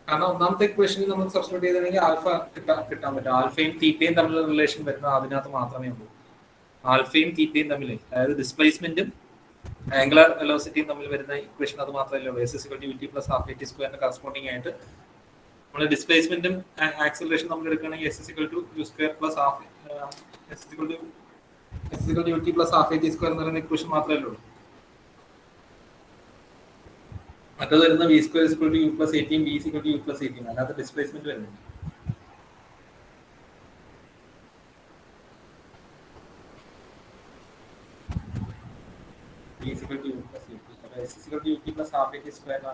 Speaker 2: കാരണം ഒന്നാമത്തെ ഇക്വേഷനിൽ നമ്മൾ സബ്സ്റ്റിറ്റ്യൂട്ട് ചെയ്തിട്ടുണ്ടെങ്കിൽ ആൽഫ കിട്ടാൻ പറ്റും. ആൽഫയും തീറ്റയും തമ്മിലുള്ള റിലേഷൻ വരുന്നത് അതിനകത്ത് മാത്രമേ ഉള്ളൂ. ആൽഫയും തീറ്റയും തമ്മിൽ, അതായത് ഡിസ്പ്ലേസ്മെന്റും ആംഗുലർ വെലോസിറ്റിയും തമ്മിൽ വരുന്ന ഇക്വേഷൻ അത് മാത്രമല്ല ഉള്ളൂ. S equal to U T plus half A T സ്ക്വയറിന് കറസ്പോണ്ടിങ് ആയിട്ട് നമ്മൾ ഡിസ്പ്ലേസ്മെന്റും ആക്സിലറേഷൻ നമ്മൾ എടുക്കുകയാണെങ്കിൽ S equal to U square plus half S equal to U T plus half A T square എന്ന് പറയുന്ന ഇക്വേഷൻ മാത്രമേ ഉള്ളൂ. മറ്റത് വരുന്ന V square equal to U plus eighteen, B equal to U plus eighteen, അല്ലാതെ displacement വരുന്നുണ്ട്.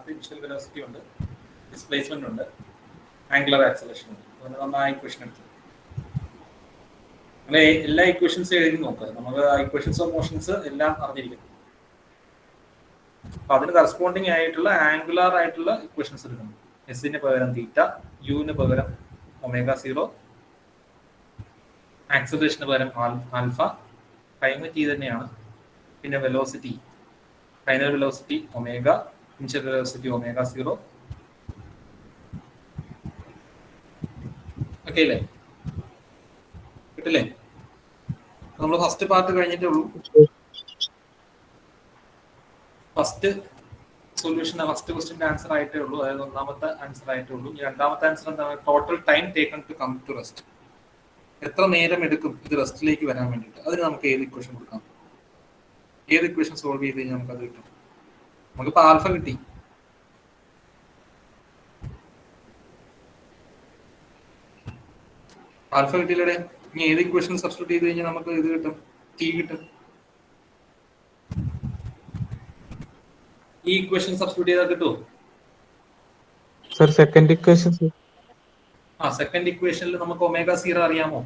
Speaker 2: Initial velocity ഉണ്ട്, displacement ഉണ്ട്, ആംഗുലർ ആക്സലറേഷൻ ഉണ്ട്. അതുകൊണ്ട് നമ്മൾ ആ ഇക്വേഷൻ എടുത്തു. അങ്ങനെ എല്ലാ ഇക്വേഷൻസും എഴുതി നോക്കുക. നമുക്ക് ഇക്വേഷൻസ് ഓഫ് മോഷൻസ് എല്ലാം അറിഞ്ഞിരിക്കും. അപ്പൊ അതിന് കറസ്പോണ്ടിങ് ആയിട്ടുള്ള ആംഗുലർ ആയിട്ടുള്ള ഇക്വേഷൻസ് എടുക്കണം. എസിന് പകരം തീറ്റ, യുവിന് പകരം ഒമേഗ സീറോ, ആക്സലറേഷന് പകരം ആൽഫ, ടൈം ടി തന്നെയാണ്. പിന്നെ velocity, final velocity omega, initial velocity omega zero. Okay അല്ലേ? കിട്ടില്ലേ? നമ്മൾ ഫസ്റ്റ് പാർട്ട് കഴിഞ്ഞിട്ടേ ഉള്ളൂ. ഫസ്റ്റ് സൊല്യൂഷൻ, ഫസ്റ്റ് ക്വസ്റ്റിന്റെ ആൻസർ ആയിട്ടേ ഉള്ളൂ. അതായത് ഒന്നാമത്തെ ആൻസർ ആയിട്ടേ ഉള്ളൂ. ഈ രണ്ടാമത്തെ ആൻസർ എന്താണ്? Total time taken to come to rest. എത്ര നേരം എടുക്കും ഇത് റെസ്റ്റിലേക്ക് വരാൻ വേണ്ടിയിട്ട്? അതിന് നമുക്ക് ഏത് ഇക്വേഷൻ കൊടുക്കാം? ഏത് ഇക്വേഷൻ സോൾവ് ചെയ്ത് കഴിഞ്ഞാൽ നമുക്ക് അത് കിട്ടും? നമുക്കിപ്പോ ആൽഫ കിട്ടി. ആൽഫ കിട്ടിയില്ലേ? ഇനി ഏത് ഇക്വേഷൻ സബ്സ്റ്റിറ്റ്യൂട്ട് ചെയ്ത് കഴിഞ്ഞാൽ നമുക്ക് ഇത് കിട്ടും? ടി കിട്ടും. ഈ ഇക്വേഷൻ സബ്സ്റ്റിറ്റ്യൂട്ട് ചെയ്താൽ കിട്ടുമോ?
Speaker 1: Sir second equation.
Speaker 2: സെക്കൻഡ് ഇക്വേഷനിൽ നമുക്ക് ഒമേഗ സീറോ അറിയാമോ?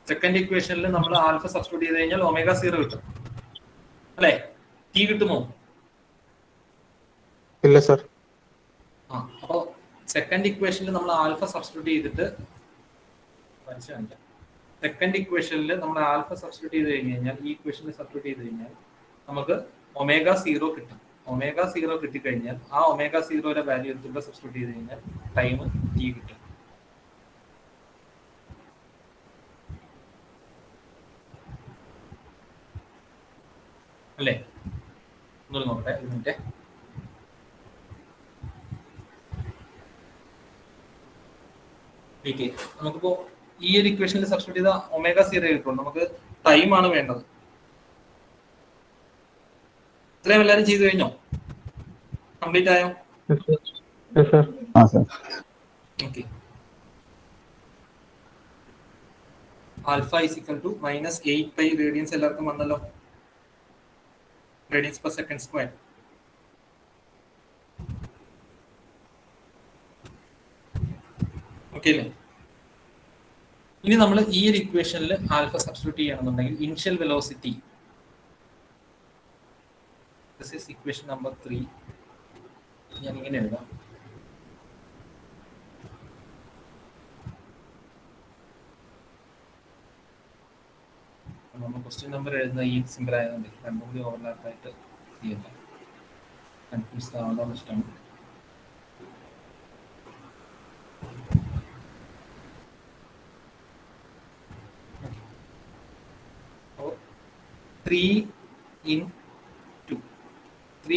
Speaker 2: സെക്കൻഡ് ഇക്വേഷനിൽ നമ്മൾ ആൽഫ സബ്സ്റ്റിറ്റ്യൂട്ട് ചെയ്ത് കഴിഞ്ഞാൽ ഒമേഗ സീറോ കിട്ടും അല്ലേ? ടി കിട്ടുമോ?
Speaker 1: ഇല്ല സർ.
Speaker 2: അപ്പോ സെക്കൻഡ് ഇക്വേഷനിൽ നമ്മൾ ആൽഫ സബ്സ്റ്റിറ്റ്യൂട്ട് ചെയ്തിട്ട് സെക്കൻഡ് ഇക്വേഷനിൽ നമ്മൾ ആൽഫ സബ്സ്റ്റിറ്റ്യൂട്ട് ചെയ്ത് കഴിഞ്ഞാൽ ഈ ഇക്വേഷനിൽ സബ്സ്റ്റിറ്റ്യൂട്ട് ചെയ്ത് കഴിഞ്ഞാൽ നമുക്ക് ഒമേഗ സീറോ കിട്ടും. ഒമേഗ സീറോ കിട്ടിക്കഴിഞ്ഞാൽ ആ ഒമേഗ സീറോയുടെ വാല്യൂ എടുത്തിട്ട് സബ്സ്റ്റിറ്റ്യൂട്ട് ചെയ്ത് കഴിഞ്ഞാൽ ടൈം ടി കിട്ടും. അല്ലേ? ഒന്നുകൂടി നോക്കട്ടെ, ഒരു മിനിറ്റ്. നമുക്കിപ്പോ ഈ ഒരു ഇക്വേഷനിൽ സബ്സ്റ്റിറ്റ്യൂട്ട് ചെയ്ത ഒമേഗ സീറോ കിട്ടും. നമുക്ക് ടൈം ആണ് വേണ്ടത്. ഇത്രയും എല്ലാവരും ചെയ്തു കഴിഞ്ഞോ? കംപ്ലീറ്റ് ആയോ? Okay. Alpha is equal to -8π radians എല്ലാവർക്കും വന്നല്ലോ. Radians per second square. Okay അല്ലേ? ഇനി നമ്മൾ ഈ ഒരു ഇക്വേഷനിൽ ആൽഫ സബ്സ്റ്റിറ്റ്യൂട്ട് ചെയ്യണമെന്നുണ്ടെങ്കിൽ initial velocity, this is equation number 3. ഞാൻ ഇങ്ങനെ എഴുതാം. നമ്മൾ ക്വസ്റ്റ്യൻ നമ്പർ എഴുതുന്ന ഈ സിമ്പിൾ ആയതുകൊണ്ട് രണ്ടും കൂടി ഓവർലാപ്പ് ആയിട്ട് ചെയ്യണ്ട, കൺഫ്യൂസ് ആവാൻ ഇഷ്ടമാണ്. Three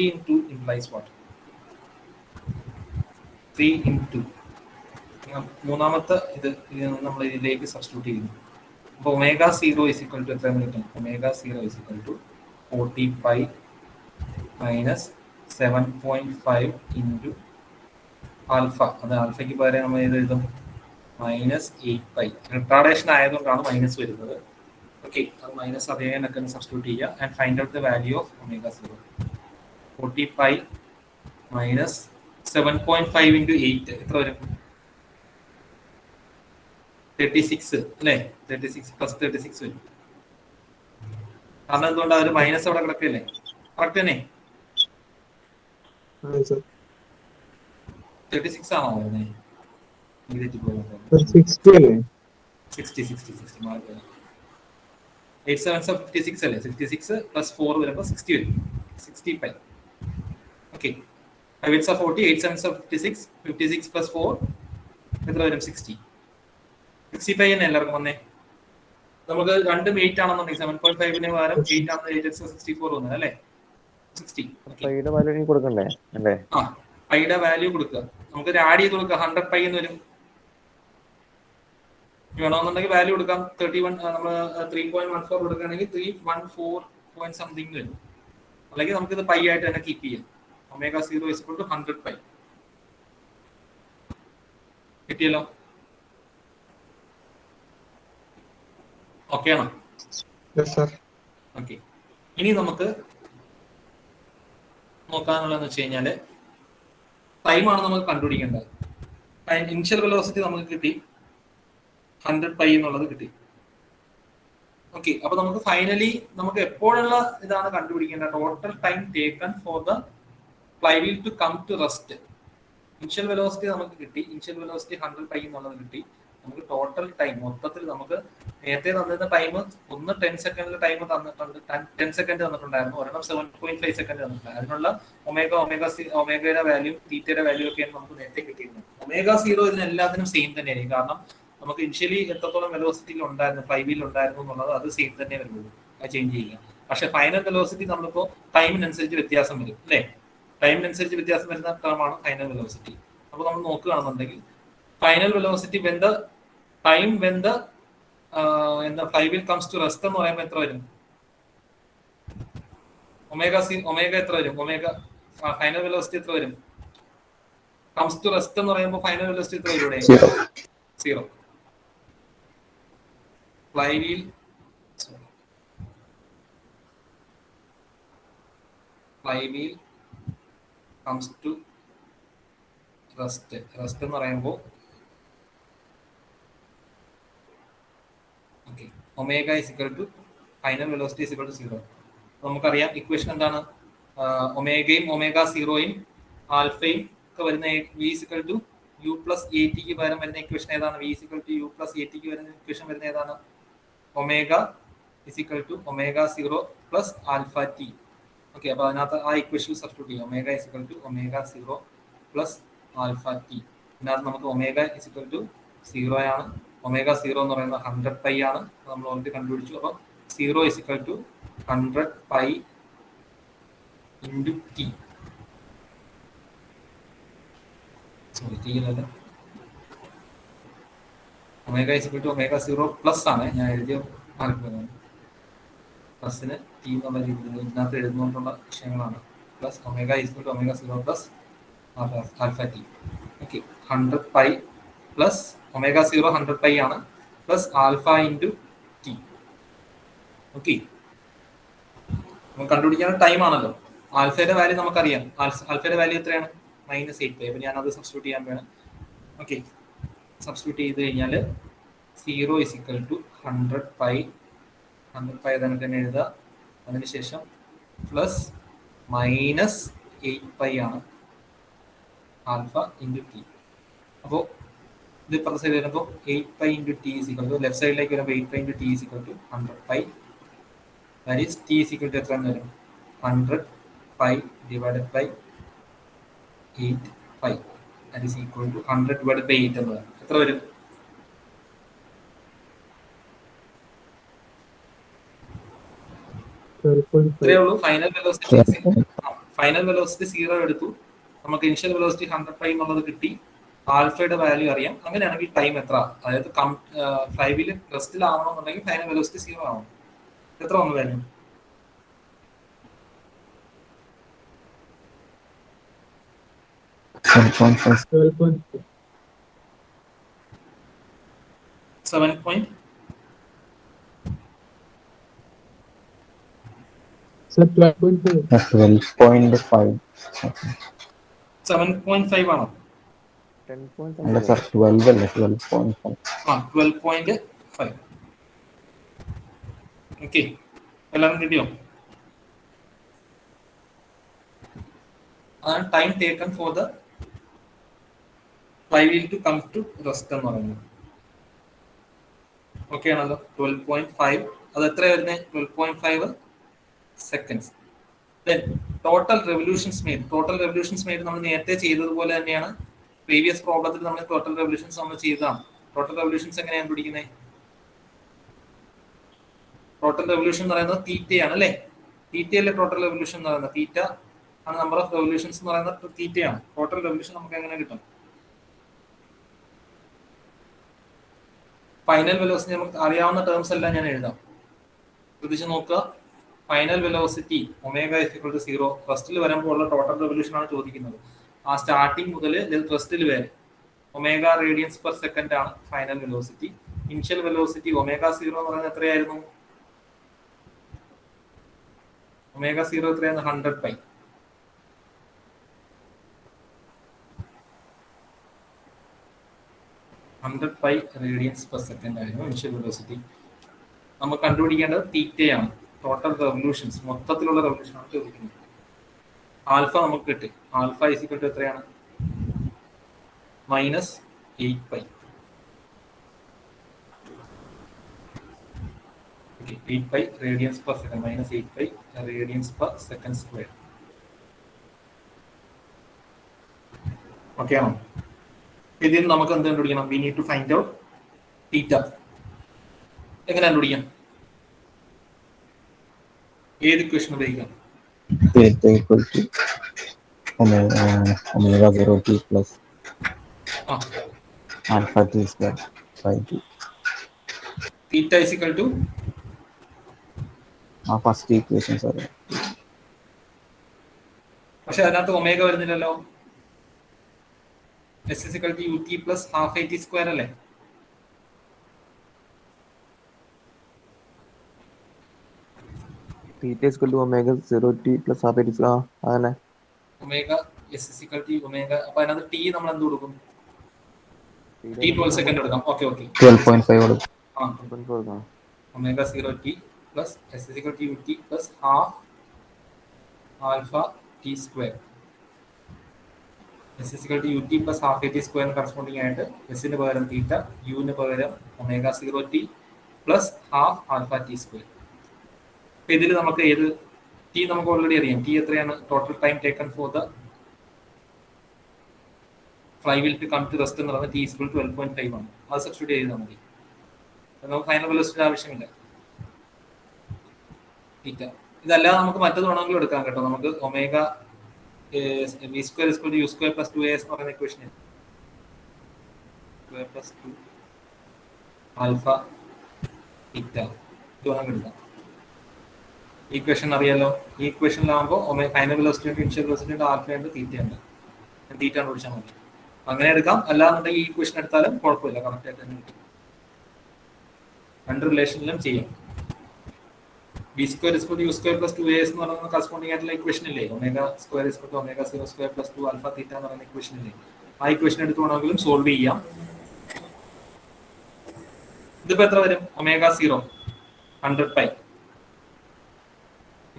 Speaker 2: into implies what? 3 into മൂന്നാമത്തെ ഇത് നമ്മൾ ഇതിലേക്ക് സബ്സ്റ്റിറ്റ്യൂട്ട് ചെയ്യുന്നു. അപ്പോൾ omega zero is equal to എത്ര കിട്ടും? Omega zero is equal to 40π minus 7.5 into alpha. അത് ആൽഫയ്ക്ക് പകരം നമ്മൾ ഇത് എഴുതും -8π. റിട്ടാർഡേഷൻ ആയതുകൊണ്ടാണ് മൈനസ് വരുന്നത്. ഓക്കെ, അത് മൈനസ് അതേ കണക്ക് സബ്സ്റ്റിറ്റ്യൂട്ട് ചെയ്യുക and find out the value of omega zero. 40π minus 7.5 into 8 എത്ര വരും? 36 അല്ലേ? 36 പ്ലസ് 36 വരും. കാരണം എന്തുകൊണ്ടാണ് ഒരു മൈനസ് അവിടെ കിടക്കല്ലേ? കറക്റ്റ് തന്നെ? 36 ആണോ വരുന്നത്? 8 7 56 അല്ലേ? 66 പ്ലസ് 4 വരുമ്പോൾ 60 വരും. 60π. Okay, 5 8s are 40, 8 7s are 56, 56 plus 4 എത്ര വരും 60. 65 തന്നെ എല്ലാവർക്കും വന്നേ. നമുക്ക് രണ്ടും 8 ആണെന്നുണ്ടെങ്കിൽ 7.5 പകരം 8 ആണ് 8x64 വന്നത് അല്ലേ 60.
Speaker 3: പൈയുടെ വാല്യൂ കൊടുക്കണ്ടേ അല്ലേ?
Speaker 2: ആ പൈയുടെ വാല്യൂ കൊടുക്കുക. നമുക്ക് ആഡ് ചെയ്ത് കൊടുക്കുക 100 പൈ എന്ന് വരും. വേണമെന്നുണ്ടെങ്കിൽ വാല്യൂ കൊടുക്കാം 31 നമ്മൾ 3.14 കൊടുക്കുകയാണെങ്കിൽ 314 സംതിങ് വരും. അല്ലെങ്കിൽ നമുക്കിത് പൈ ആയിട്ട് തന്നെ കീപ്പ് ചെയ്യാം. Omega 0 is equal to 100 pi. കിട്ടിയല്ലോ? ഓക്കെ ആണോ? ഓക്കെ. ഇനി നമുക്ക് നോക്കാനുള്ളതെന്ന് വെച്ച് കഴിഞ്ഞാല് ടൈമാണ് നമുക്ക് കണ്ടുപിടിക്കേണ്ടത്. ഇനിഷ്യൽ വെലോസിറ്റി നമുക്ക് കിട്ടി 100 പൈ എന്നുള്ളത് കിട്ടി. ഓക്കെ, അപ്പൊ നമുക്ക് ഫൈനലി നമുക്ക് എപ്പോഴുള്ള ഇതാണ് കണ്ടുപിടിക്കേണ്ടത്. Total time taken for the flywheel to come to rest. Initial velocity നമുക്ക് കിട്ടി. ഇനിഷ്യൽ വെലോസിറ്റി 100 പൈ എന്നുള്ളത് കിട്ടി. നമുക്ക് ടോട്ടൽ ടൈം മൊത്തത്തിൽ നമുക്ക് നേരത്തെ തന്നിരുന്ന ടൈം ഒന്ന് 10 സെക്കൻഡിൽ ടൈം തന്നിട്ടുണ്ട്. 10 സെക്കൻഡ് തന്നിട്ടുണ്ടായിരുന്നു. ഒരെണ്ണം 7.5 സെക്കൻഡ് തന്നിട്ടുണ്ട്. അതിനുള്ള ഒമേഗയുടെ വാല്യൂ തീറ്റയുടെ വാല്യൂ ഒക്കെയാണ് നമുക്ക് നേരത്തെ കിട്ടിയിരുന്നത്. ഒമേഗ 0 ഇതിനെല്ലാത്തിനും സെയിം തന്നെയായിരിക്കും. കാരണം നമുക്ക് ഇനിഷ്യലി എത്രത്തോളം വെലോസിറ്റിയിൽ ഉണ്ടായിരുന്നു, ഫ്ലൈവീൽ ഉണ്ടായിരുന്നു എന്നുള്ളത് അത് സെയിം തന്നെ വരുള്ളൂ, അത് ചേഞ്ച് ചെയ്യില്ല. പക്ഷെ ഫൈനൽ വെലോസിറ്റി നമ്മളിപ്പോ ടൈമിനനുസരിച്ച് വ്യത്യാസം വരും അല്ലേ? ടൈമിനനുസരിച്ച് വ്യത്യാസം വരുന്ന ടേമാണ് ഫൈനൽ വെലോസിറ്റി. അപ്പൊ നമ്മൾ നോക്കുകയാണെന്നുണ്ടെങ്കിൽ final velocity when the time when the flywheel comes to rest എന്ന് പറയുമ്പോൾ എത്ര വരും? ഒമേഗ എത്ര വരും? ഒമേഗ ഫൈനൽ വെലോസിറ്റി എത്ര വരും? കംസ് ടു റെസ്റ്റ് എന്ന് പറയുമ്പോൾ ഫൈനൽ വെലോസിറ്റി എത്ര വരും? 0. ഫ്ലൈവീൽ കംസ് ടു റെസ്റ്റ് എന്ന് പറയുമ്പോൾ omega is equal to final velocity is equal to 0. നമുക്കറിയാം ഇക്വേഷൻ എന്താണ്? ഒമേഗയും ഒമേഗ 0യും ആൽഫയും ഒക്കെ വരുന്ന v is equal to U plus a ടിക്ക് പകരം വരുന്ന ഇക്വേഷൻ ഏതാണ്? V is equal to U plus a ടിക്ക് വരുന്ന ഇക്വേഷൻ വരുന്ന ഏതാണ്? Omega is equal to omega 0 plus alpha T. Okay, അപ്പൊ അതിനകത്ത് ആ ഇക്വേഷൻ സബ്സ്റ്റിറ്റ്യൂട്ട് ചെയ്യാം. Omega is equal to omega 0 plus alpha t. ഇതിനകത്ത് നമുക്ക് ഒമേഗ ഇസ് ഇക്വൽ ടു 0 ആണ്. ഒമേഗ 0 എന്ന് പറയുന്നത് 100 പൈ ആണ്. നമ്മൾ ഓൾറെഡി കണ്ടുപിടിച്ചു. അപ്പൊ 0 is equal to 100 pi into T. Sorry, T അല്ല, omega is equal to omega 0 plus ആണ് ഞാൻ എഴുതിയ മാർക്ക്. പ്ലസിന് ടി എന്നുള്ള രീതിയിൽ ഇതിനകത്ത് എഴുതുന്നതുകൊണ്ടുള്ള വിഷയങ്ങളാണ്. Plus omega is equal to omega 0 plus alpha T. Okay, 100 pi plus omega 0 100 pi ആണ് plus alpha into T. Okay, നമുക്ക് കണ്ടുപിടിക്കുന്ന ടൈം ആണല്ലോ. ആൽഫയുടെ വാല്യൂ നമുക്കറിയാം. ആൽഫയുടെ വാല്യൂ എത്രയാണ്? -8 പൈ. അപ്പൊ ഞാനത് സബ്സ്റ്റിറ്റ്യൂട്ട് ചെയ്യാൻ വേണം. ഓക്കെ, സബ്സ്റ്റിറ്റ്യൂട്ട് ചെയ്ത് കഴിഞ്ഞാൽ 0 ഇസ് ഇക്വൽ ടു 100 പൈ തന്നെ തന്നെ എഴുതുക. അതിനുശേഷം പ്ലസ് -8 പൈ ആണ് ആൽഫ ഇൻറ്റു ടി. അപ്പോൾ ഇത് ഇപ്പുറത്തെ സൈഡ് വരുമ്പോൾ 8 pi into t is equal to, left സൈഡിലേക്ക് വരുമ്പോൾ 8 pi into t is equal to 100 pi. That is t is equal to എത്ര വരും? 100 pi divided by 8 pi. That is equal to 100 divided by 8 എന്ന് പറയും. എത്ര വരും? ഇത്രയേ ഉള്ളൂ. ഫൈനൽ വെലോസിറ്റി 0 എടുത്തു. നമുക്ക് ഇനിഷ്യൽ വെലോസിറ്റി 100 പൈ എന്നുള്ളത് കിട്ടി. ആൽഫയുടെ വാല്യൂ അറിയാം. അങ്ങനെയാണെങ്കിൽ ടൈം എത്ര? അതായത് ഫ്ലൈവീൽ റെസ്റ്റിലാവണമെന്നുണ്ടെങ്കിൽ ഫൈനൽ വെലോസിറ്റി 0 ആവണം. എത്ര വന്നു വാല്യൂ? 7.5 ആണോ? 12.5. ഓക്കെ, എല്ലാവരും കിട്ടിയോ? അതാണ് time taken for the flywheel to come to rest എന്ന് പറയുന്നത്. ഓക്കെ ആണല്ലോ? 12.5. അത് എത്ര വരുന്നത്? 12.5 seconds. Then total revolutions made നമ്മൾ നേരത്തെ ചെയ്തതുപോലെ തന്നെയാണ്. പ്രീവിയസ് പ്രോബ്ലത്തിൽ നമ്മൾ ടോട്ടൽ റെവല്യൂഷൻസ് നമ്മൾ ചെയ്തതാണ്. ടോട്ടൽ റെവല്യൂഷൻസ് എങ്ങനെയാണ് പിടിക്കുന്നത്? ടോട്ടൽ റെവല്യൂഷൻ എന്ന് പറയുന്നത് തീറ്റയാണ് അല്ലേ? തീറ്റയല്ലേ ടോട്ടൽ റെവല്യൂഷൻ എന്ന് പറയുന്നത്? തീറ്റ ആണ് നമ്പർ ഓഫ് റെവല്യൂഷൻസ് എന്ന് പറയുന്നത് തീറ്റയാണ്. ടോട്ടൽ റെവല്യൂഷൻ നമുക്ക് എങ്ങനെ കിട്ടും? ഫൈനൽ വെലോസിറ്റി നമുക്ക് അറിയാവുന്ന ടേംസ് എല്ലാം ഞാൻ എഴുതാം. ശ്രദ്ധിച്ച് നോക്കുക. Final velocity omega equal to 0 ഫസ്റ്റിൽ വരുമ്പോൾ ഉള്ള ടോട്ടൽ റെവല്യൂഷൻ ആണ് ചോദിക്കുന്നത്. ആ സ്റ്റാർട്ടിങ് മുതൽ ഫസ്റ്റിൽ വരെ ഒമേഗ റേഡിയൻസ് പെർ സെക്കൻഡ് ആണ് final velocity. Initial velocity omega 0 എന്ന് പറയുന്നത് എത്രയായിരുന്നു? ഒമേഗ 0 എത്രയായിരുന്നു? 100 പൈ. റേഡിയൻസ് പെർ സെക്കൻഡ് ആയിരുന്നു ഇനിഷ്യൽ വെലോസിറ്റി. നമുക്ക് കണ്ടുപിടിക്കേണ്ടത് തീറ്റയാണ്. ടോട്ടൽ റെവല്യൂഷൻസ് മൊത്തത്തിലുള്ള റെവല്യൂഷൻ ആണ് ചോദിക്കുന്നത്. ആൽഫ നമുക്ക് കിട്ടി. ആൽഫ ഈക്വൽ ടു എത്രയാണ്? -8 pi. 8 pi radians per second -8 pi radians per second square. Okay ആണോ? ഇതിൽ നമുക്ക് എന്ത് കണ്ടുപിടിക്കണം? We need to find out theta. എങ്ങനെ കണ്ടുപിടിക്കാം? ഏത് ഇക്വേഷൻ ഉപയോഗിക്കാം?
Speaker 4: Theta equal to omega 0 t plus alpha t square by t.
Speaker 2: Theta is equal to
Speaker 4: first equation, sorry.
Speaker 2: പക്ഷെ അതിനകത്ത് ഒമേഗ വരുന്നില്ലല്ലോ. S is equal to ut plus half at square അല്ലേ?
Speaker 3: Theta is equal to omega 0 t plus half at square. അങ്ങനെ
Speaker 2: omega S is equal to omega. അപ്പൊ അതിനകത്ത് t നമ്മൾ എന്ത് കൊടുക്കും? t 12 സെക്കൻഡ് എടുക്കാം. ഓക്കെ
Speaker 4: 12.5 കൊടുക്കും.
Speaker 2: Omega 0 t plus S is equal to ut plus half alpha t square. S is equal to ut plus half at square corresponding ആയിട്ട് S ന് പകരം തീറ്റ, U ന് പകരം omega 0 t plus half alpha T square. അപ്പൊ ഇതിൽ നമുക്ക് ഏത് T നമുക്ക് ഓൾറെഡി അറിയാം. ടി എത്രയാണ്? Total time taken for the flywheel to come to rest എന്ന് പറയുന്നത് ടി ഈക്വൽ ടു 12.5 ആണ്. അത് സബ്സ്റ്റിറ്റ്യൂട്ട് ചെയ്താൽ മതി. നമുക്ക് ഫൈനൽ വെലോസിറ്റി ആവശ്യമില്ല. തീറ്റ ഇതല്ലാതെ നമുക്ക് മറ്റത് വേണമെങ്കിലും എടുക്കാം കേട്ടോ. നമുക്ക് omega v square is equal to u square plus 2as എന്ന് പറയുന്ന equation square plus 2 alpha theta ഇത് വേണം എടുക്കാം. ഈ ഇക്വേഷൻ അറിയാലോ. ഈ ഇക്വേഷനിലാകുമ്പോൾ ഫൈനൽ വെലോസിറ്റി ഉണ്ട്, ഇനിഷ്യൽ വെലോസിറ്റി ഉണ്ട്, ആൽഫ ഉണ്ട്, തീറ്റ ഉണ്ട്. തീറ്റ കണ്ടുപിടിച്ചാൽ മതി. അങ്ങനെ എടുക്കാം. അല്ലാന്നുണ്ടെങ്കിൽ ഈ ഇക്വേഷൻ എടുത്താലും കുഴപ്പമില്ല, കറക്റ്റ് ആയിട്ട് തന്നെ കിട്ടും. രണ്ട് റിലേഷനിലും ചെയ്യാം. v square is equal to u square plus 2as എന്ന് പറയുന്ന കറസ്പോണ്ടിങ് ആയിട്ടുള്ള ഇക്വേഷൻ ഇല്ലേ? Omega square is equal to omega 0 square plus 2 alpha theta എന്ന് പറയുന്ന ഇക്വേഷൻ ഇല്ലേ? ആ ഇക്വേഷൻ എടുത്ത് വേണമെങ്കിലും സോൾവ് ചെയ്യാം. ഇതിപ്പോ എത്ര വരും? Omega 0 100 pi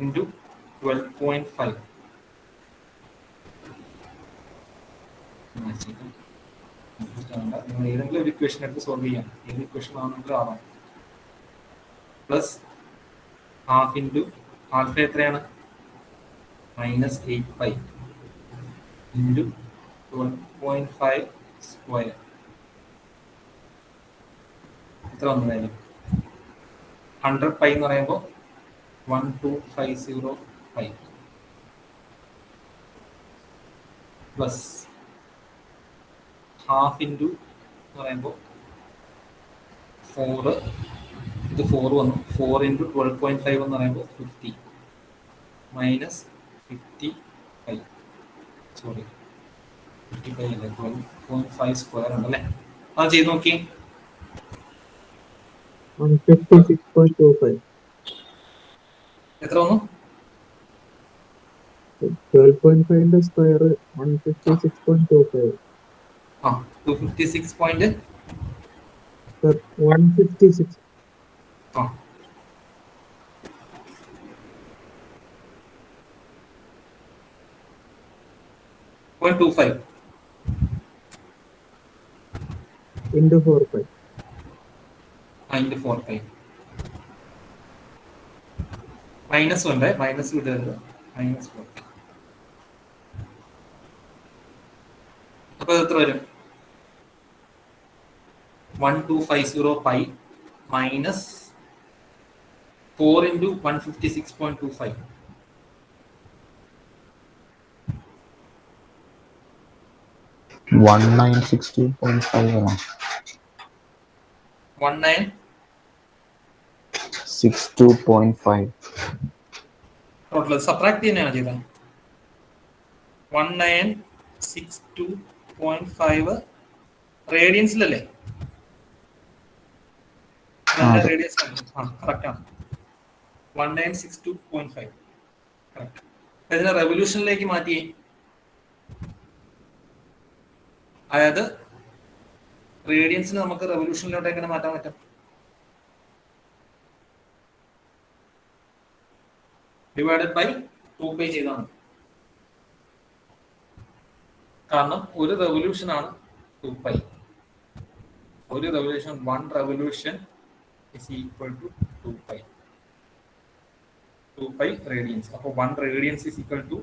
Speaker 2: into 12.5. നിങ്ങൾ ഏതെങ്കിലും ഒരു ഇക്വേഷൻ എടുത്ത് സോൾവ് ചെയ്യാം. ഏത് ഇക്വേഷൻ ആണെങ്കിലും ആവാം. പ്ലസ് ഹാഫ് ഇൻറ്റു ആൽഫ എത്രയാണ്? -8 പൈ ഇൻറ്റു 12.5 സ്ക്വയർ. എത്ര വന്നതായാലും 100 പൈ എന്ന് പറയുമ്പോൾ 1250 പൈ പ്ലസ് ഹാഫ് ഇൻറ്റു എന്ന് പറയുമ്പോൾ 4, ഇത് 4 വന്നു. 4 ഇൻറ്റു 12.5 എന്ന് പറയുമ്പോൾ 50 മൈനസ് 50 പൈ, സോറി 50 പൈ അല്ലേ, 12.5 സ്ക്വയർ ഉണ്ടല്ലേ. അത് ചെയ്ത് നോക്കി.
Speaker 1: 156.25.
Speaker 2: എത്ര വന്നു?
Speaker 1: 12.5 square 156.25.
Speaker 2: 256 point
Speaker 1: 156.
Speaker 2: 0.25
Speaker 1: into 4
Speaker 2: into 4 pi. Minus ഉണ്ട്, മൈനസ് വിടരുത്. -4 അപ്പൊ ഇത് എത്ര വരും? 1250 pi minus 4 into 156.25.
Speaker 4: 1962.5 around.
Speaker 2: 1962.5
Speaker 4: 62.5.
Speaker 2: Total subtract തന്നെയാണ് ചെയ്തത്. 1962.5 റേഡിയൻസിലല്ലേ? റേഡിയൻസ് കറക്റ്റ് ആണ്. 1962.5 കറക്റ്റ്. ഇതിനെ റെവല്യൂഷനിലേക്ക് മാറ്റി. അതായത് റേഡിയൻസിന് നമുക്ക് റെവല്യൂഷനിലോട്ട് എങ്ങനെ മാറ്റാൻ പറ്റും? ഡിവൈഡഡ് ബൈ 2π ചെയ്താണ്. കാരണം ഒരു റെവല്യൂഷൻ ആണ് 2π. ഒരു revolution, 1 revolution is equal to 2π. 2π radians. അപ്പോൾ 1 radians is equal to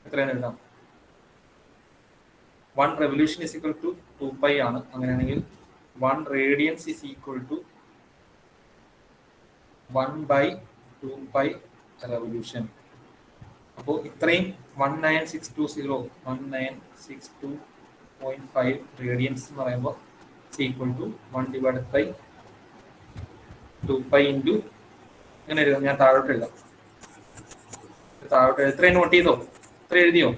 Speaker 2: എത്രയാണ് എഴുതാം? 1 revolution is equal to 2π ആണ്. അങ്ങനെയാണെങ്കിൽ 1 radians is equal to 1/2π revolution. അപ്പോൾ ഇത്രയും 1962.5 റേഡിയൻസ് എന്ന് പറയുമ്പോൾ equal to 1 divided by 2π into ഇങ്ങനെ എഴുതാം. ഞാൻ താഴോട്ട് എഴുതാം. താഴോട്ട് എത്രയും നോട്ട് ചെയ്തോ? ഇത്ര എഴുതിയോ?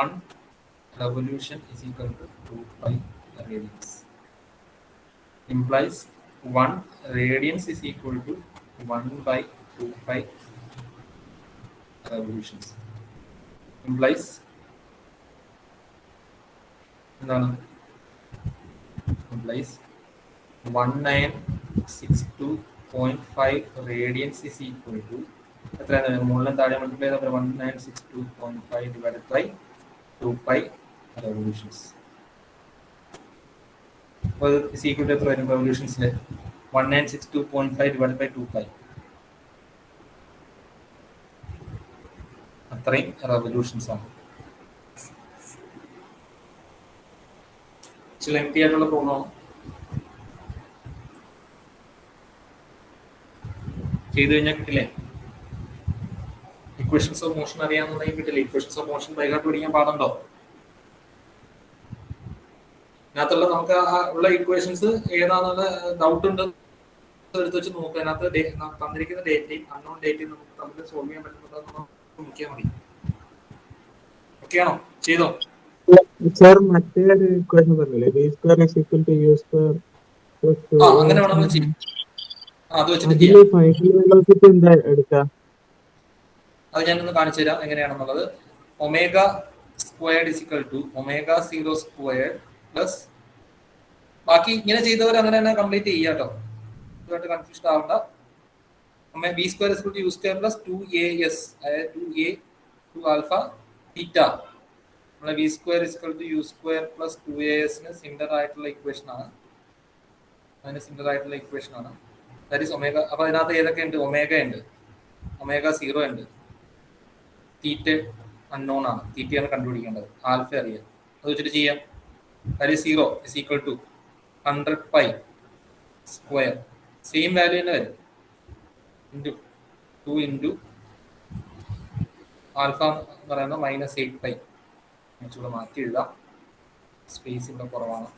Speaker 2: One revolution is equal to 2π radians. Implies 1 radians is equal to 1/2π revolutions. Implies എന്താണ്? Implies 1962.5 radians is equal to എത്രയാണ്? മുകളിലും താഴെ മൾട്ടിപ്ലൈ ചെയ്താൽ 1962.5 ഡിവൈഡഡ് ബൈ 2π revolutions. അപ്പോൾ ഇസ് ഈക്വൽ ടു എത്ര വരും റെവല്യൂഷൻസിൽ? 1962.5 ഡിവൈഡഡ് ബൈ 2π. അത്രയും റെവല്യൂഷൻസ് ആണ്. ചില എംപ്റ്റി ആയിട്ടുള്ള പ്രോബ്ലം ചെയ്തു കഴിഞ്ഞാൽ കിട്ടില്ലേ? ഇക്വേഷൻസ് ഓഫ് മോഷൻ അറിയാമെന്നുണ്ടെങ്കിൽ കിട്ടില്ല. ഇക്വേഷൻസ് ഓഫ് മോഷൻ ബൈഹാർട്ട് പഠിക്കാൻ പാടുണ്ടോ? അതിനകത്തുള്ള നമുക്ക് ഉള്ള ഇക്വേഷൻസ് ഏതാണെന്നുള്ള ഡൗട്ട് ഉണ്ട് എടുത്ത് വെച്ച് നോക്കുക. അതിനകത്ത് തന്നിരിക്കുന്ന ഡേറ്റയും അൺനോൺ ഡേറ്റയും നമുക്ക് തമ്മിൽ സോൾവ് ചെയ്യാൻ പറ്റുന്നുണ്ടോ നോക്കിയാൽ മതി. ഓക്കെ ആണോ? ചെയ്തോ?
Speaker 1: സർ മറ്റേ ഒരു ഇക്വേഷൻ പറഞ്ഞില്ലേ, b square is equal to u square plus 2.
Speaker 2: അങ്ങനെ വേണം നമ്മൾ ചെയ്യാം. അത് വെച്ചിട്ട്
Speaker 1: അതില്
Speaker 2: ചെയ്യാം.
Speaker 1: ഫൈനൽ വെലോസിറ്റി എന്താ എടുക്കാം?
Speaker 2: അത് ഞാനൊന്ന് കാണിച്ചു തരാം എങ്ങനെയാണെന്നുള്ളത്. Omega squared is equal to omega 0 squared plus ബാക്കി ഇങ്ങനെ ചെയ്തവർ അങ്ങനെ തന്നെ കംപ്ലീറ്റ് ചെയ്യാം കേട്ടോ. ഇതുമായിട്ട് കൺഫ്യൂഷൻ ആവണ്ട. b square is equal to u square plus 2as അതായത് 2a 2 ആൽഫ തീറ്റ. നമ്മളെ v square is equal to u square plus 2as ന് സിമിലർ ആയിട്ടുള്ള ഇക്വേഷൻ ആണ്. അതിന് സിമിലർ ആയിട്ടുള്ള ഇക്വേഷൻ ആണ്. That is omega. അപ്പൊ അതിനകത്ത് ഏതൊക്കെ ഉണ്ട്? ഒമേഗ ഉണ്ട്, ഒമേഗ 0 ഉണ്ട്, തീറ്റ അൺനോൺ ആണ്, തീറ്റയാണ് കണ്ടുപിടിക്കേണ്ടത്, ആൽഫ അറിയാം. അത് വെച്ചിട്ട് ചെയ്യാം. That is 0 is equal to 100π square, same value തന്നെ വരും, ഇൻറ്റു 2 ഇൻറ്റു ആൽഫ എന്ന് പറയുന്നത് -8π. ഇവിടെ മാറ്റി എഴുതാം, സ്പേസ് ഇവിടെ കുറവാണ്,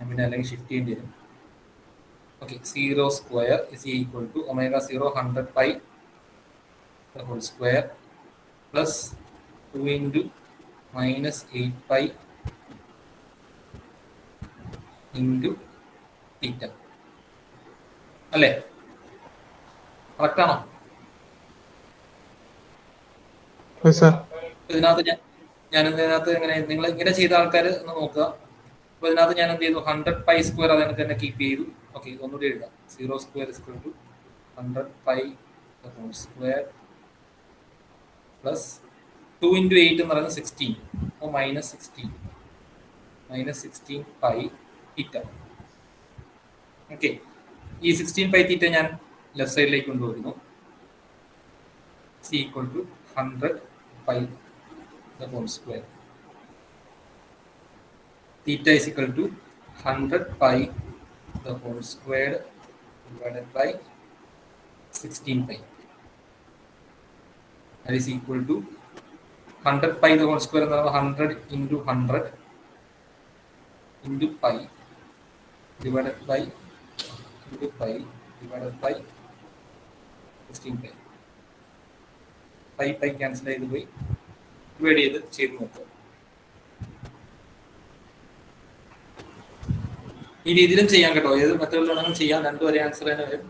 Speaker 2: പിന്നെ അല്ലെങ്കിൽ ഷിഫ്റ്റ് ചെയ്യേണ്ടി വരും. Okay, 0 square is equal to omega 0 100π whole square plus 2 into -8π into theta. അല്ലേ? കറക്റ്റാണോ? ഇതിനകത്ത് ഞാനിതിനകത്ത് എങ്ങനെ നിങ്ങൾ ഇങ്ങനെ ചെയ്ത ആൾക്കാർ ഒന്ന് നോക്കുക. അപ്പോൾ ഇതിനകത്ത് ഞാൻ എന്ത് ചെയ്തു? 100π സ്ക്വയർ അതിനകത്ത് തന്നെ കീപ്പ് ചെയ്തു. ഓക്കെ, ഒന്നുകൂടി എഴുതാം. 0 square is equal to 100π whole square plus 2 into 8 എന്ന് പറയുന്നത് 16, അപ്പോൾ -16π തീറ്റ. ഓക്കെ, ഈ 16 പൈ തീറ്റ ഞാൻ ലെഫ്റ്റ് സൈഡിലേക്ക് കൊണ്ടുവരുന്നു. C equal to 100 pi the whole square. Theta is equal to 100 pi the whole square divided by 16 pi. That is equal to 100 pi the whole square, 100 into 100 into pi divided by divided by 16 pi. Pi cancel ചെയ്ത് പോയി divide ചെയ്ത് നോക്കുക. ഈ രീതിയിലും ചെയ്യാൻ കേട്ടോ, ഏത് മെത്തേഡിലാണെങ്കിലും ചെയ്യാം, രണ്ടും ഒരേ ആൻസർ തന്നെ വരും.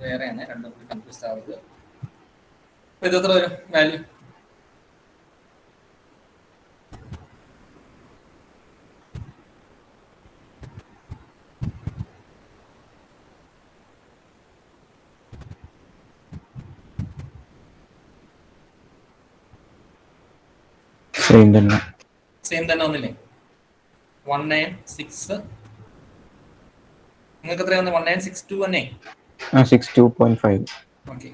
Speaker 2: വേറെയാണ്, രണ്ടും കൺഫ്യൂസ് ആവരുത്. ഇത് എത്ര വരും വാല്യൂ? സെയിം തന്നെ വന്നില്ലേ? 196. നിങ്ങൾക്ക് എത്രയാണ്? 1962 തന്നെ.
Speaker 4: 62.5.
Speaker 2: ഓക്കെ,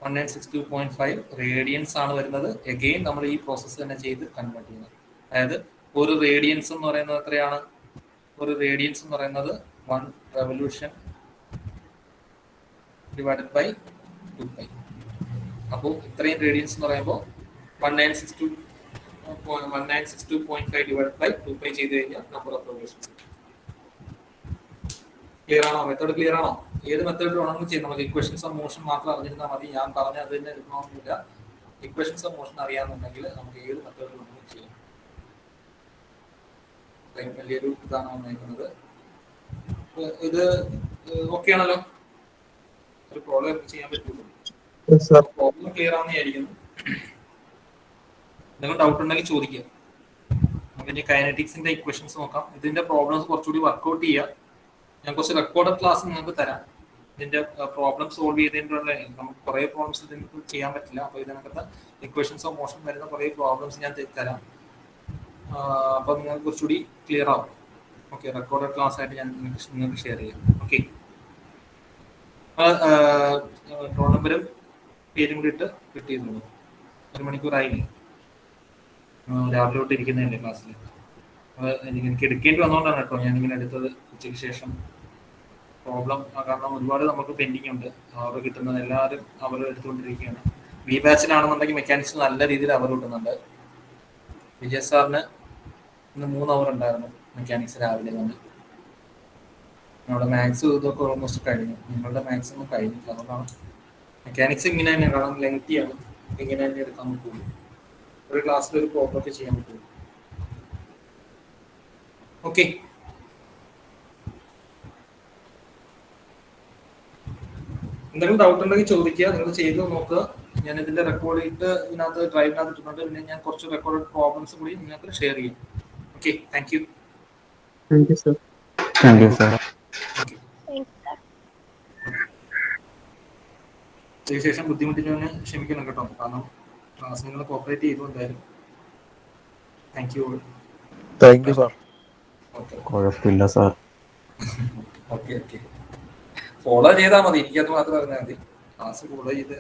Speaker 2: 1962.5 റേഡിയൻസ് ആണ് വരുന്നത്. എഗെയിൻ നമ്മൾ ഈ പ്രോസസ്സ് തന്നെ ചെയ്ത് കൺവേർട്ട് ചെയ്യുന്നത്. അതായത് ഒരു റേഡിയൻസ് എന്ന് പറയുന്നത് എത്രയാണ്? ഒരു റേഡിയൻസ് എന്ന് പറയുന്നത് 1 റെവല്യൂഷൻ ഡിവൈഡഡ് ബൈ 2π. അപ്പോൾ ഇത്രയും റേഡിയൻസ് എന്ന് പറയുമ്പോൾ 1962.5 ഡിവൈഡഡ് ബൈ 2π ചെയ്ത് കഴിഞ്ഞാൽ നമ്പർ ഓഫ് റെവല്യൂഷൻസ്. ക്ലിയർ ആണോ? മെത്തേഡ് ക്ലിയർ ആണോ? ഏത് മെത്തേഡ് വേണമെങ്കിലും ചെയ്യാം. നമുക്ക് ഇക്വേഷൻസ് ഓഫ് മോഷൻ മാത്രം അറിഞ്ഞിരുന്നാൽ മതി. ഞാൻ പറഞ്ഞ അത് തന്നെ എടുക്കണമെന്നില്ല. ഇക്വേഷൻസ് ഓഫ് മോഷൻ അറിയാമെന്നുണ്ടെങ്കിൽ നമുക്ക് ഏത് മെത്തേഡ് വേണമെങ്കിലും ചെയ്യാം. വലിയൊരു ഇതാണ് വന്നിരിക്കുന്നത്. ഇത് ഓക്കെ ആണല്ലോ? ഒരു പ്രോബ്ലം ചെയ്യാൻ പറ്റുള്ളൂ. പ്രോബ്ലം ക്ലിയർ ആണെന്ന് വിചാരിക്കുന്നു. എന്തെങ്കിലും ഡൗട്ട് ഉണ്ടെങ്കിൽ ചോദിക്കുക. നമുക്ക് ഇനി കൈനറ്റിക്സിന്റെ ഇക്വേഷൻസ് നോക്കാം. ഇതിന്റെ പ്രോബ്ലംസ് കുറച്ചുകൂടി വർക്ക്ഔട്ട് ചെയ്യുക. ഞാൻ കുറച്ച് റെക്കോർഡഡ് ക്ലാസ് നിങ്ങൾക്ക് തരാം. ഇതിന്റെ പ്രോബ്ലം സോൾവ് ചെയ്തതിൻ്റെ നമുക്ക് കുറേ പ്രോബ്ലംസ് ഇതിന് ചെയ്യാൻ പറ്റില്ല. അപ്പോൾ ഇതിനകത്ത് ഇക്വേഷൻസ് ഓഫ് മോഷൻ വരുന്ന കുറേ പ്രോബ്ലംസ് ഞാൻ തരാം. അപ്പോൾ നിങ്ങൾക്ക് കുറച്ചുകൂടി ക്ലിയർ ആവും. ഓക്കെ, റെക്കോർഡഡ് ക്ലാസ് ആയിട്ട് ഞാൻ നിങ്ങൾക്ക് ഷെയർ ചെയ്യാം. ഓക്കെ, റോൾ നമ്പറും പേരും കൂടി ഇട്ട് കിട്ടിയിരുന്നു. 1 മണിക്കൂറായില്ലേ? രാവിലെ തൊട്ട് ഇരിക്കുന്നതല്ലേ ക്ലാസ്സിൽ. എനിക്ക് എടുക്കേണ്ടി വന്നുകൊണ്ടാണ് കേട്ടോ ഞാനിങ്ങനെ എടുത്തത് ഉച്ചയ്ക്ക് ശേഷം. പ്രോബ്ലം കാരണം ഒരുപാട് നമുക്ക് പെൻഡിങ് ഉണ്ട്. അവർ കിട്ടുന്നത് എല്ലാവരും അവർ എടുത്തുകൊണ്ടിരിക്കുകയാണ്. ബി ബാച്ചിലാണെന്നുണ്ടെങ്കിൽ മെക്കാനിക്സ് നല്ല രീതിയിൽ അവർ കിട്ടുന്നുണ്ട്. വിജയ് സാറിന് ഇന്ന് 3 അവർ ഉണ്ടായിരുന്നു മെക്കാനിക്സ് രാവിലെ തന്നെ. നമ്മുടെ മാത്സ് ഇതൊക്കെ ഓൾമോസ്റ്റ് കഴിഞ്ഞു. നിങ്ങളുടെ മാത്സ് ഒന്നും കഴിഞ്ഞില്ല. അതുകൊണ്ടാണ് മെക്കാനിക്സ് ഇങ്ങനെ തന്നെ, കാരണം ലെങ്തിയാണ്. ഇങ്ങനെ തന്നെ എടുക്കാൻ പറ്റുള്ളൂ. ഒരു ക്ലാസ്സിൽ ഒരു പ്രോബ്ലം ഒക്കെ ചെയ്യാൻ പറ്റുള്ളൂ. ഓക്കെ, എന്തെങ്കിലും ഡൗട്ട് ഉണ്ടെങ്കിൽ ചോദിക്കുക. നിങ്ങൾ ചെയ്ത് നോക്കുക. ഞാൻ ഇതിന്റെ റെക്കോർഡ് ചെയ്തിട്ട് ഇതിനകത്ത് ഡ്രൈവിനകത്ത് ഇട്ടിട്ടുണ്ട്. പിന്നെ ഞാൻ കുറച്ച് റെക്കോർഡ് പ്രോബ്ലംസ് കൂടി നിങ്ങൾക്ക് ഷെയർ ചെയ്യും. Okay, thank you.
Speaker 1: Thank you sir.
Speaker 4: Thank you, sir.
Speaker 2: അതിനുശേഷം ബുദ്ധിമുട്ടിച്ചവന് ക്ഷമിക്കണം കേട്ടോ, കാരണം ക്ലാസ് നിങ്ങൾ കോപ്പറേറ്റ് ചെയ്തു എന്തായാലും. Thank you.
Speaker 3: Thank you sir.
Speaker 2: Okay
Speaker 4: കുഴപ്പമില്ല സാർ.
Speaker 2: ഓക്കെ ഓക്കെ, ഫോളോ ചെയ്താൽ മതി. എനിക്കത് മാത്രം അറിഞ്ഞാൽ മതി. ക്ലാസ് ഫോളോ ചെയ്ത്